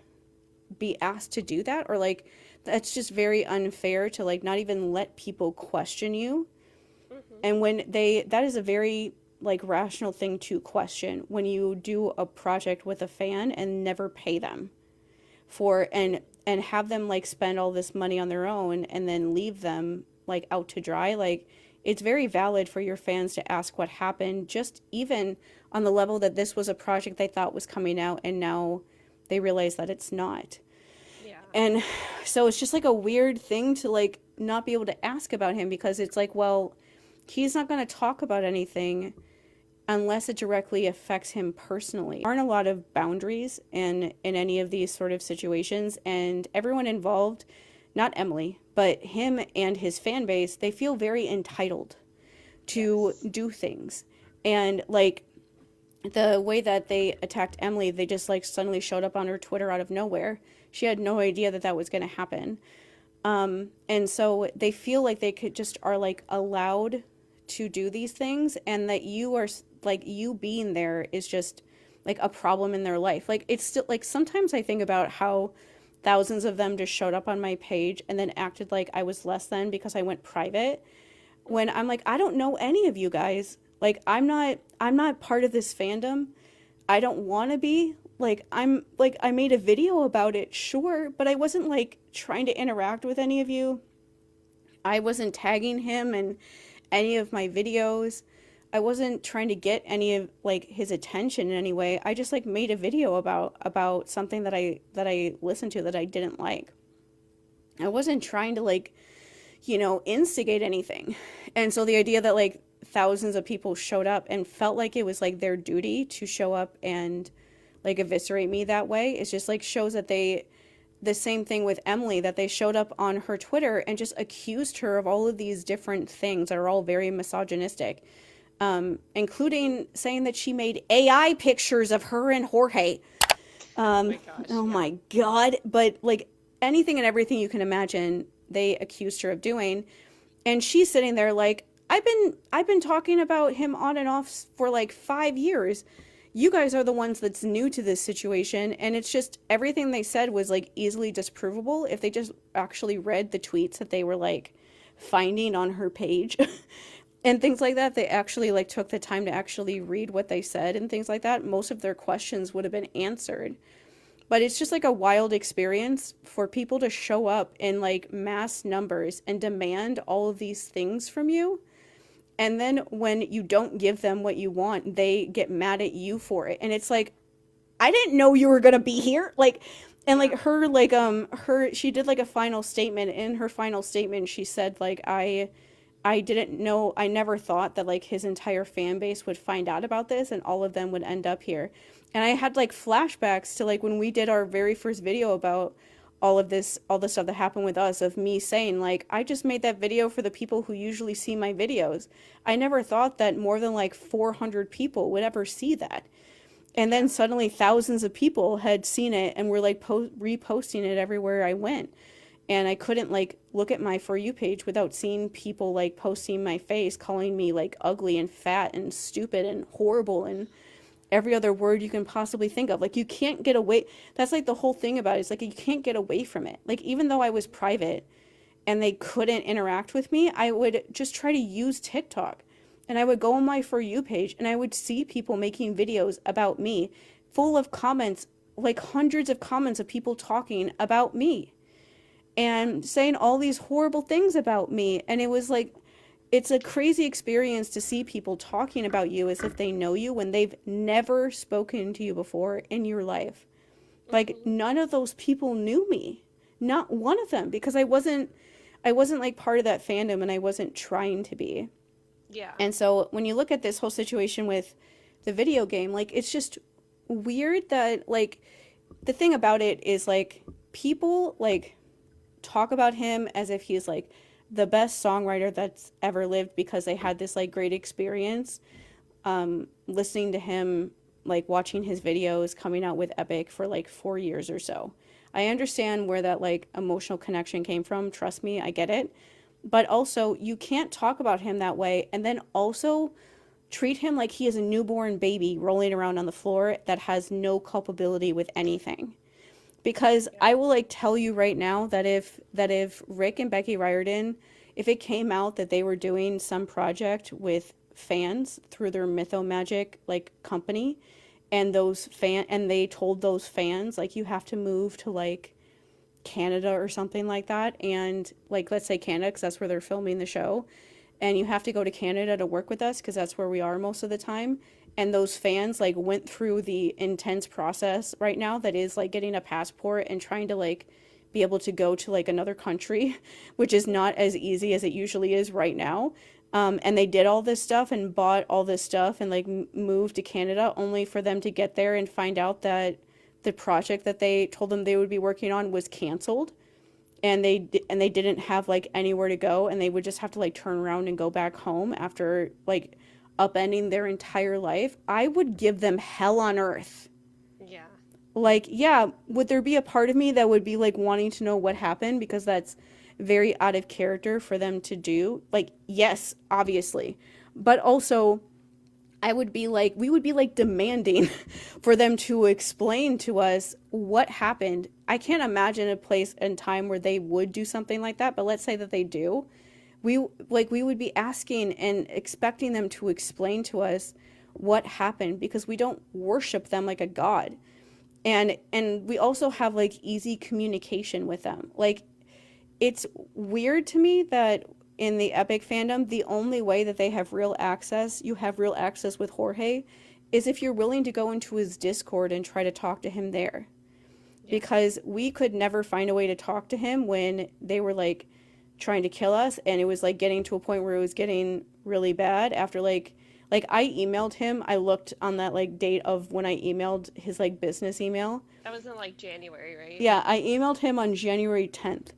be asked to do that, or like that's just very unfair to like not even let people question you. And when that is a very like rational thing to question when you do a project with a fan and never pay them for and have them like spend all this money on their own and then leave them like out to dry. Like, it's very valid for your fans to ask what happened, just even on the level that this was a project they thought was coming out and now they realize that it's not. Yeah. And so it's just like a weird thing to like not be able to ask about him, because it's like, well, he's not going to talk about anything unless it directly affects him personally. There aren't a lot of boundaries in any of these sort of situations, and everyone involved, not Emily, but him and his fan base, they feel very entitled to do things. And like the way that they attacked Emily, they just like suddenly showed up on her Twitter out of nowhere. She had no idea that was going to happen. And so they feel like they could just are like allowed to do these things, and that you are like, you being there is just like a problem in their life. Like, it's still like, sometimes I think about how thousands of them just showed up on my page and then acted like I was less than because I went private, when I'm like, I don't know any of you guys. Like, I'm not part of this fandom. I don't want to be. Like, I'm like, I made a video about it, sure, but I wasn't like trying to interact with any of you. I wasn't tagging him in any of my videos. I wasn't trying to get any of like his attention in any way. I just like made a video about something that I listened to that I didn't like. I wasn't trying to like, instigate anything. And so the idea that like thousands of people showed up and felt like it was like their duty to show up and like eviscerate me that way, is just like shows that the same thing with Emily, that they showed up on her Twitter and just accused her of all of these different things that are all very misogynistic. Including saying that she made AI pictures of her and Jorge. Oh my God. But like anything and everything you can imagine, they accused her of doing. And she's sitting there like, I've been talking about him on and off for like 5 years. You guys are the ones that's new to this situation. And it's just, everything they said was like easily disprovable if they just actually read the tweets that they were like finding on her page. And things like that. They actually like took the time to actually read what they said and things like that. Most of their questions would have been answered. But it's just like a wild experience for people to show up in like mass numbers and demand all of these things from you. And then when you don't give them what you want, they get mad at you for it. And it's like, I didn't know you were going to be here. Like, and like she did like a final statement. In her final statement, she said like, I didn't know, I never thought that like his entire fan base would find out about this and all of them would end up here. And I had like flashbacks to like when we did our very first video about all the stuff that happened with us, of me saying like, I just made that video for the people who usually see my videos. I never thought that more than like 400 people would ever see that. And then suddenly thousands of people had seen it and were like reposting it everywhere I went. And I couldn't like look at my For You page without seeing people like posting my face, calling me like ugly and fat and stupid and horrible and every other word you can possibly think of. Like, you can't get away. That's like the whole thing about it. It's like you can't get away from it. Like, even though I was private and they couldn't interact with me, I would just try to use TikTok. And I would go on my For You page and I would see people making videos about me full of comments, like hundreds of comments of people talking about me and saying all these horrible things about me. And it was like, it's a crazy experience to see people talking about you as if they know you when they've never spoken to you before in your life. Like, none of those people knew me. Not one of them, because I wasn't like part of that fandom and I wasn't trying to be. Yeah. And so when you look at this whole situation with the video game, like, it's just weird that like the thing about it is like people like talk about him as if he's like the best songwriter that's ever lived because they had this like great experience listening to him, like watching his videos, coming out with Epic for like 4 years or so. I understand where that like emotional connection came from. Trust me, I get it. But also, you can't talk about him that way and then also treat him like he is a newborn baby rolling around on the floor that has no culpability with anything. Because I will like tell you right now that if Rick and Becky Riordan, if it came out that they were doing some project with fans through their Mythomagic like company, and they told those fans like you have to move to like Canada or something like that, and like let's say Canada because that's where they're filming the show, and you have to go to Canada to work with us because that's where we are most of the time, and those fans like went through the intense process right now that is like getting a passport and trying to like be able to go to like another country, which is not as easy as it usually is right now. And they did all this stuff and bought all this stuff and like moved to Canada only for them to get there and find out that the project that they told them they would be working on was canceled, and they didn't have like anywhere to go, and they would just have to like turn around and go back home after like upending their entire life. I would give them hell on earth. Yeah. Like, yeah, would there be a part of me that would be like wanting to know what happened because that's very out of character for them to do? Like, yes, obviously. But also we would be like demanding for them to explain to us what happened. I can't imagine a place and time where they would do something like that, but let's say that they do. We would be asking and expecting them to explain to us what happened because we don't worship them like a god. And we also have like easy communication with them. Like, it's weird to me that in the Epic fandom, the only way that you have real access with Jorge, is if you're willing to go into his Discord and try to talk to him there. Yeah. Because we could never find a way to talk to him when they were like trying to kill us, and it was like getting to a point where it was getting really bad after like I emailed him. I looked on that like date of when I emailed his like business email. That was in like January, right? Yeah, I emailed him on January 10th.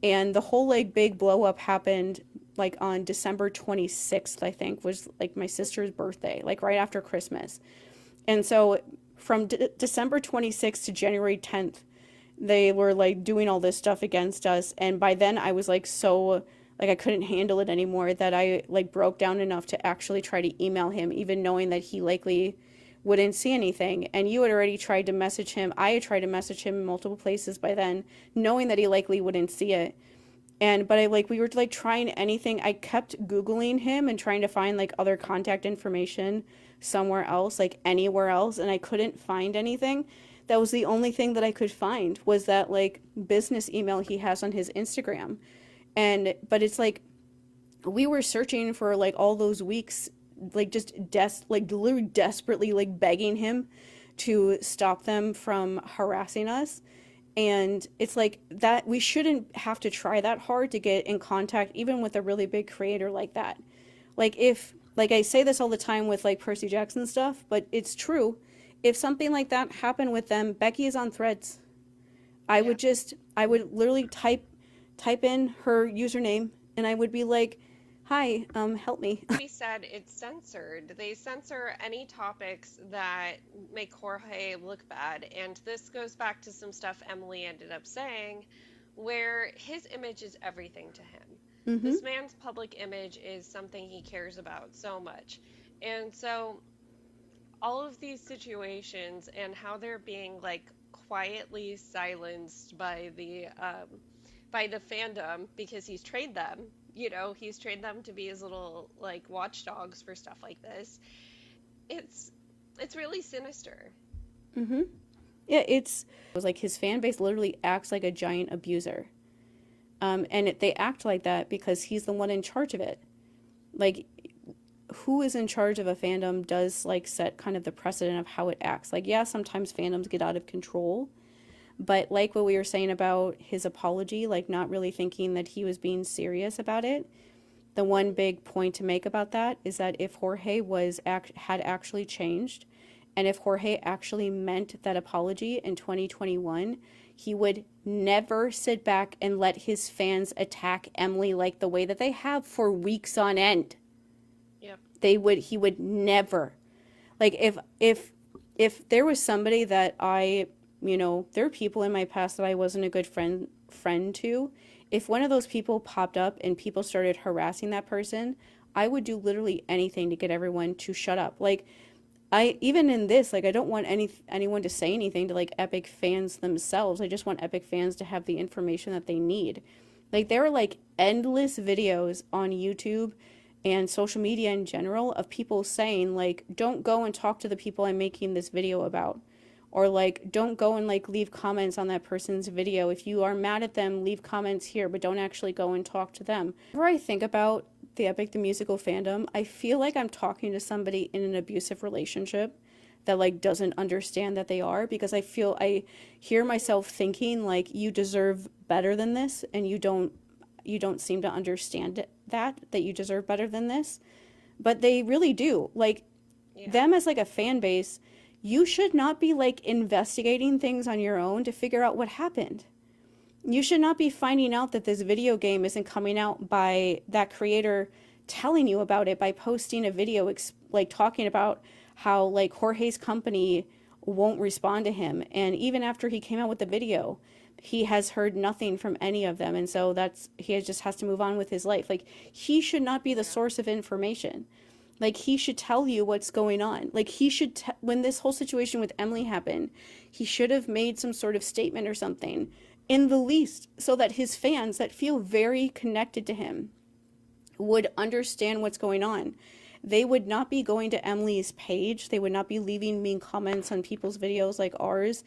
And the whole like big blow up happened like on December 26th, I think, was like my sister's birthday, like right after Christmas. And so from December 26th to January 10th, they were like doing all this stuff against us. And by then I was like so like I couldn't handle it anymore that I like broke down enough to actually try to email him, even knowing that he likely wouldn't see anything. And you had already tried to message him. I had tried to message him in multiple places by then, knowing that he likely wouldn't see it. But we were like trying anything. I kept Googling him and trying to find like other contact information somewhere else, like anywhere else. And I couldn't find anything. That was the only thing that I could find was that like business email he has on his Instagram. But it's like, we were searching for like all those weeks, like just literally desperately like begging him to stop them from harassing us. And it's like that we shouldn't have to try that hard to get in contact even with a really big creator like that. Like if like I say this all the time with like Percy Jackson stuff, but it's true. If something like that happened with them, Becky is on Threads. I would literally type in her username and I would be like, hi, help me. We said it's censored. They censor any topics that make Jorge look bad. And this goes back to some stuff Emily ended up saying, where his image is everything to him. Mm-hmm. This man's public image is something he cares about so much. And so all of these situations and how they're being like quietly silenced by the fandom because he's trained them. You know, he's trained them to be his little like watchdogs for stuff like this. It's really sinister. Mm-hmm. Yeah, it was like his fan base literally acts like a giant abuser. And they act like that because he's the one in charge of it. Like, who is in charge of a fandom does like set kind of the precedent of how it acts. Like, yeah, sometimes fandoms get out of control. But like what we were saying about his apology, like not really thinking that he was being serious about it, the one big point to make about that is that if Jorge had actually changed, and if Jorge actually meant that apology in 2021, he would never sit back and let his fans attack Emily like the way that they have for weeks on end. Yep. He would never. Like if there was somebody that there are people in my past that I wasn't a good friend to. If one of those people popped up and people started harassing that person, I would do literally anything to get everyone to shut up. Like, even in this, like, I don't want anyone to say anything to like Epic fans themselves. I just want Epic fans to have the information that they need. Like, there are like endless videos on YouTube and social media in general of people saying like, don't go and talk to the people I'm making this video about, or like, don't go and like leave comments on that person's video. If you are mad at them, leave comments here, but don't actually go and talk to them. Whenever I think about the Epic the Musical fandom, I feel like I'm talking to somebody in an abusive relationship that like doesn't understand that they are, because I hear myself thinking like, you deserve better than this, and you don't seem to understand that you deserve better than this. But they really do. Like, them as like a fan base, you should not be like investigating things on your own to figure out what happened. You should not be finding out that this video game isn't coming out by that creator telling you about it by posting a video like talking about how like Jorge's company won't respond to him. And even after he came out with the video, he has heard nothing from any of them. And so he just has to move on with his life. Like, he should not be the source of information. Like, he should tell you what's going on. Like, he should, when this whole situation with Emily happened, he should have made some sort of statement or something, in the least, so that his fans that feel very connected to him would understand what's going on. They would not be going to Emily's page. They would not be leaving mean comments on people's videos like ours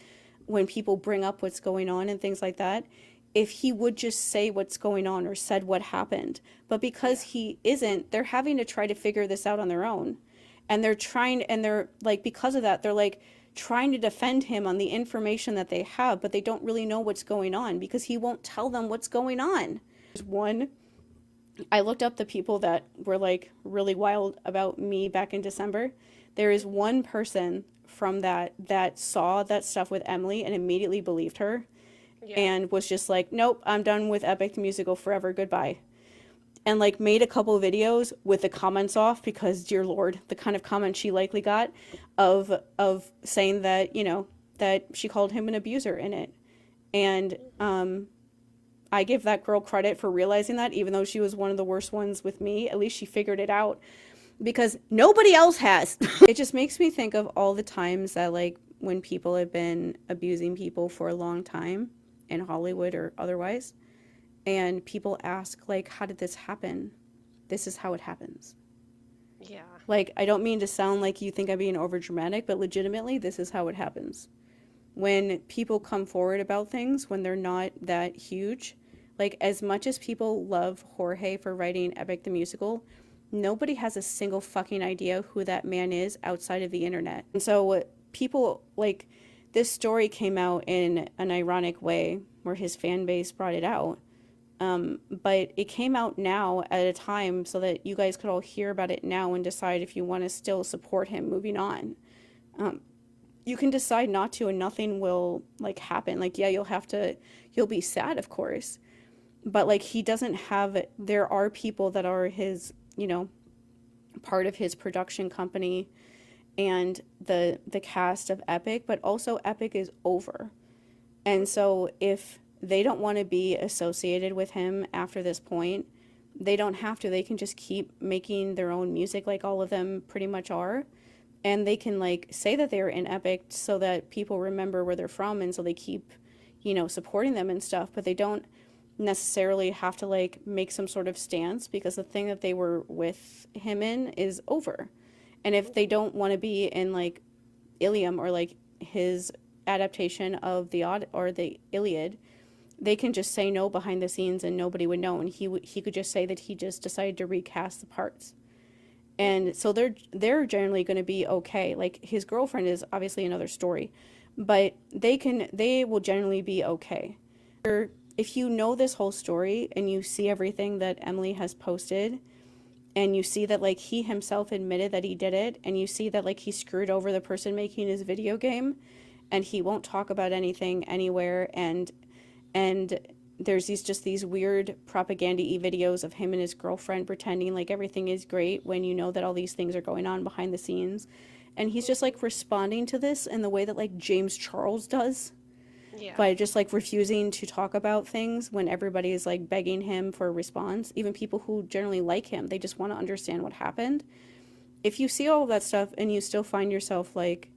when people bring up what's going on and things like that, if he would just say what's going on or said what happened. But because he isn't, they're having to try to figure this out on their own. And they're like, because of that, they're like trying to defend him on the information that they have, but they don't really know what's going on because he won't tell them what's going on. I looked up the people that were like really wild about me back in December. There is one person from that saw that stuff with Emily and immediately believed her, and was just like, nope, I'm done with Epic the Musical forever, goodbye. And like made a couple videos with the comments off, because dear Lord, the kind of comment she likely got of saying that, you know, that she called him an abuser in it. And I give that girl credit for realizing that, even though she was one of the worst ones with me. At least she figured it out, because nobody else has. It just makes me think of all the times that like when people have been abusing people for a long time in Hollywood or otherwise, and people ask like, how did this happen? This is how it happens. Yeah. Like, I don't mean to sound like you think I'm being over dramatic, but legitimately this is how it happens. When people come forward about things, when they're not that huge, like, as much as people love Jorge for writing Epic the Musical, nobody has a single fucking idea who that man is outside of the internet. And so people, like, this story came out in an ironic way where his fan base brought it out. But it came out now at a time so that you guys could all hear about it now and decide if you want to still support him moving on. You can decide not to, and nothing will like happen. Like, yeah, you'll be sad, of course, but like, he doesn't have, there are people that are his, you know, part of his production company and the cast of Epic, but also Epic is over. And so if they don't want to be associated with him after this point, they don't have to. They can just keep making their own music like all of them pretty much are. And they can like say that they're in Epic so that people remember where they're from, and so they keep, you know, supporting them and stuff, but they don't necessarily have to like make some sort of stance, because the thing that they were with him in is over. And if they don't want to be in like Ilium or like his adaptation of the Iliad, they can just say no behind the scenes and nobody would know, and he could just say that he just decided to recast the parts. And so they're generally going to be okay. Like, his girlfriend is obviously another story, but they will generally be okay. If you know this whole story and you see everything that Emily has posted, and you see that like he himself admitted that he did it, and you see that like he screwed over the person making his video game, and he won't talk about anything anywhere, and there's these weird propaganda-y videos of him and his girlfriend pretending like everything is great when you know that all these things are going on behind the scenes. And he's just like responding to this in the way that like James Charles does. Yeah. By just like refusing to talk about things when everybody is like begging him for a response. Even people who generally like him, they just want to understand what happened. if you see all of that stuff and you still find yourself like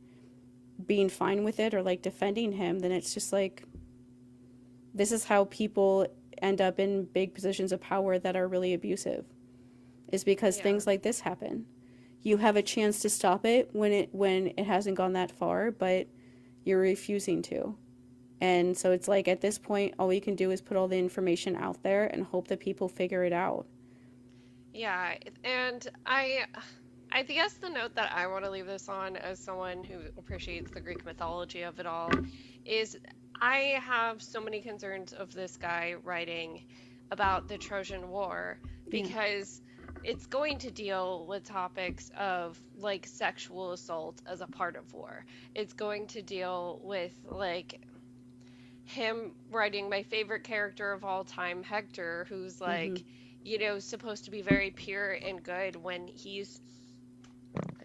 being fine with it or like defending him, then it's just like, this is how people end up in big positions of power that are really abusive, is because things like this happen. You have a chance to stop it when it hasn't gone that far, but you're refusing to. And so it's like, at this point, all you can do is put all the information out there and hope that people figure it out. Yeah, and I guess the note that I want to leave this on, as someone who appreciates the Greek mythology of it all, is I have so many concerns of this guy writing about the Trojan War, because it's going to deal with topics of like sexual assault as a part of war. It's going to deal with like him writing my favorite character of all time, Hector, who's like, you know, supposed to be very pure and good, when he's,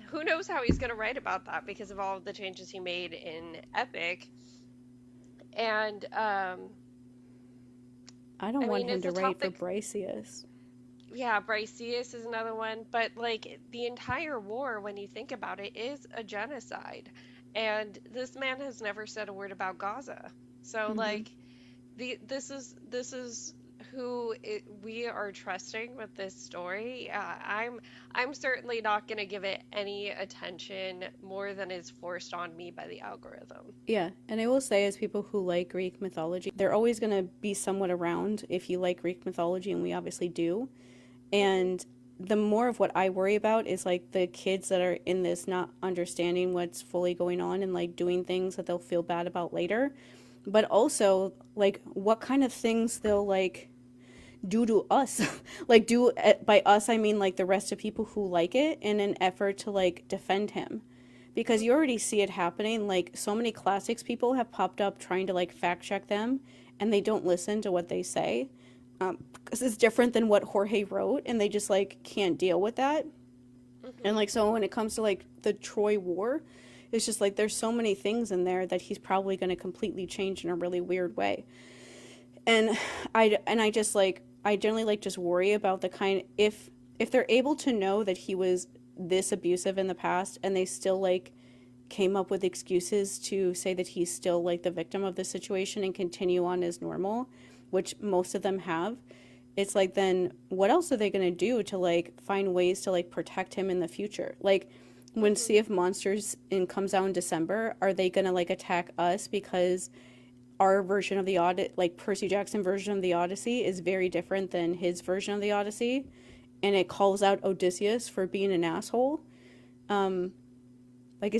who knows how he's going to write about that because of all of the changes he made in Epic. And I don't want him to write for Briseus. Yeah, Briseus is another one, but like the entire war, when you think about it, is a genocide, and this man has never said a word about Gaza. So like, this is who we are trusting with this story. I'm certainly not going to give it any attention more than is forced on me by the algorithm. Yeah, and I will say, as people who like Greek mythology, they're always going to be somewhat around if you like Greek mythology, and we obviously do. And the more of what I worry about is like the kids that are in this not understanding what's fully going on and like doing things that they'll feel bad about later, but also like what kind of things they'll like do to us. Like, do, by us I mean like the rest of people who like it, in an effort to like defend him, because you already see it happening. Like, so many classics people have popped up trying to like fact check them, and they don't listen to what they say, because it's different than what Jorge wrote, and they just like can't deal with that. And like, so when it comes to like the Troy War, it's just like there's so many things in there that he's probably going to completely change in a really weird way. And I just like, I generally like just worry about the kind, if they're able to know that he was this abusive in the past, and they still like came up with excuses to say that he's still like the victim of the situation and continue on as normal, which most of them have, it's like, then what else are they going to do to like find ways to like protect him in the future? Like, when Sea of Monsters comes out in December, are they going to like attack us because our version of the like Percy Jackson version of the Odyssey is very different than his version of the Odyssey, and it calls out Odysseus for being an asshole? Like,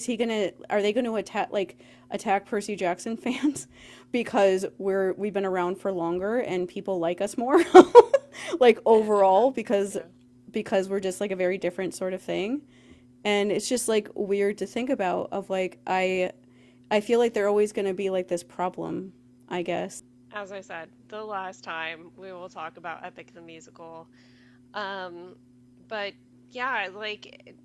are they gonna attack Percy Jackson fans because we've been around for longer and people like us more? Like, overall, because we're just like a very different sort of thing. And it's just like weird to think about, of like, I feel like they're always gonna be like this problem, I guess. As I said, the last time we will talk about Epic the Musical. But yeah, like,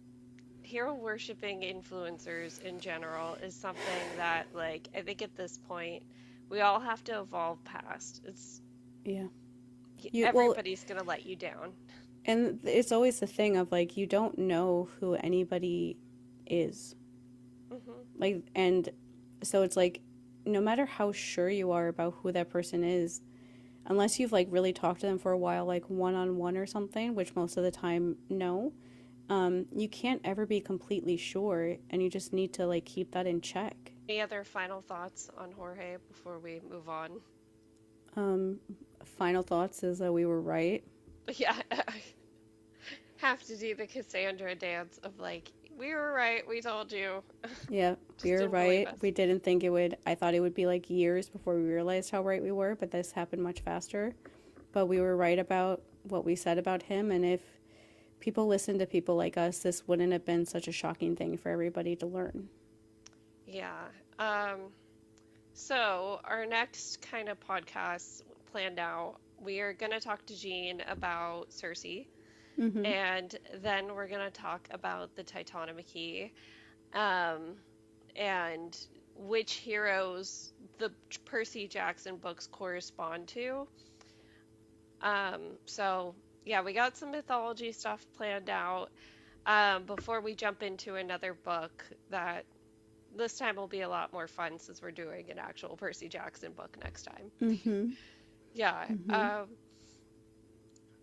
hero worshipping influencers in general is something that, like, I think at this point we all have to evolve past. It's everybody's gonna let you down, and it's always the thing of like, you don't know who anybody is. Like, and so it's like, no matter how sure you are about who that person is, unless you've like really talked to them for a while, like one-on-one or something, which most of the time, no, you can't ever be completely sure, and you just need to like keep that in check. Any other final thoughts on Jorge before we move on? Final thoughts is that we were right. Yeah, I have to do the Cassandra dance of like, we were right, we told you. Yeah, we were right. We didn't think it would. I thought it would be like years before we realized how right we were, but this happened much faster. But we were right about what we said about him, and if people listened to people like us, this wouldn't have been such a shocking thing for everybody to learn. Yeah. So our next kind of podcast planned out, we are going to talk to Jean about Cersei. And then we're going to talk about the Titanomachy, and which heroes the Percy Jackson books correspond to. So yeah, we got some mythology stuff planned out. before we jump into another book that this time will be a lot more fun since we're doing an actual Percy Jackson book next time. Mm-hmm. Yeah. Mm-hmm.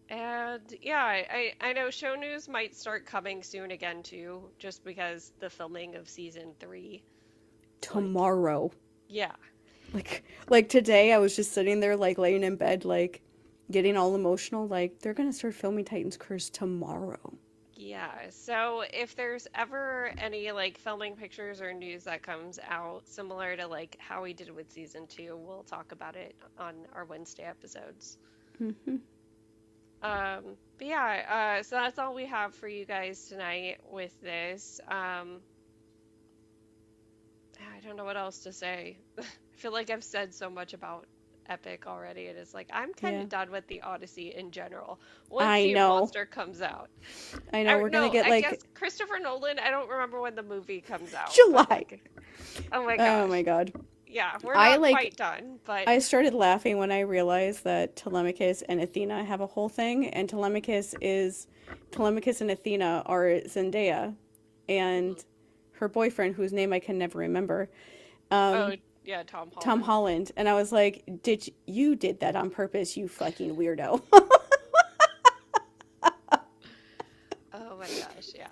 And yeah, I know show news might start coming soon again too, just because the filming of season 3. Tomorrow. Yeah. Like today, I was just sitting there, like laying in bed, like getting all emotional. Like they're gonna start filming Titan's Curse tomorrow. Yeah, so if there's ever any like filming pictures or news that comes out similar to like how we did with season 2, we'll talk about it on our Wednesday episodes. Mm-hmm. But yeah, so that's all we have for you guys tonight with this. I don't know what else to say. I feel like I've said so much about Epic already, and it's like I'm kind of done with the Odyssey in general. Once the Monster comes out. I know we're gonna get I like guess Christopher Nolan. I don't remember when the movie comes out. July. Like, oh my gosh. Oh my god. Yeah, we're not quite done, but I started laughing when I realized that Telemachus and Athena have a whole thing, and Telemachus and Athena are Zendaya, and her boyfriend, whose name I can never remember. Tom Holland. Tom Holland, and I was like, you did that on purpose, you fucking weirdo. Oh my gosh, yeah.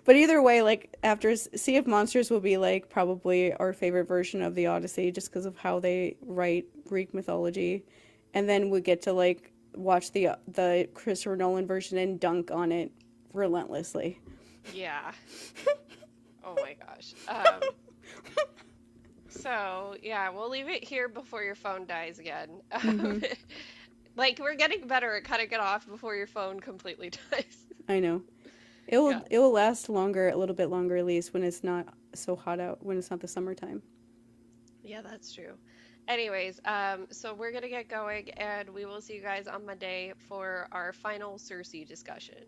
But either way, like after Sea of Monsters will be like probably our favorite version of the Odyssey, just because of how they write Greek mythology, and then we get to like watch the Christopher Nolan version and dunk on it relentlessly. Yeah. Oh my gosh. So yeah, we'll leave it here before your phone dies again. Like we're getting better at cutting it off before your phone completely dies. I know. It will last longer, a little bit longer at least, when it's not so hot out, when it's not the summertime. Yeah, that's true. Anyways, so we're gonna get going, and we will see you guys on Monday for our final Cersei discussion.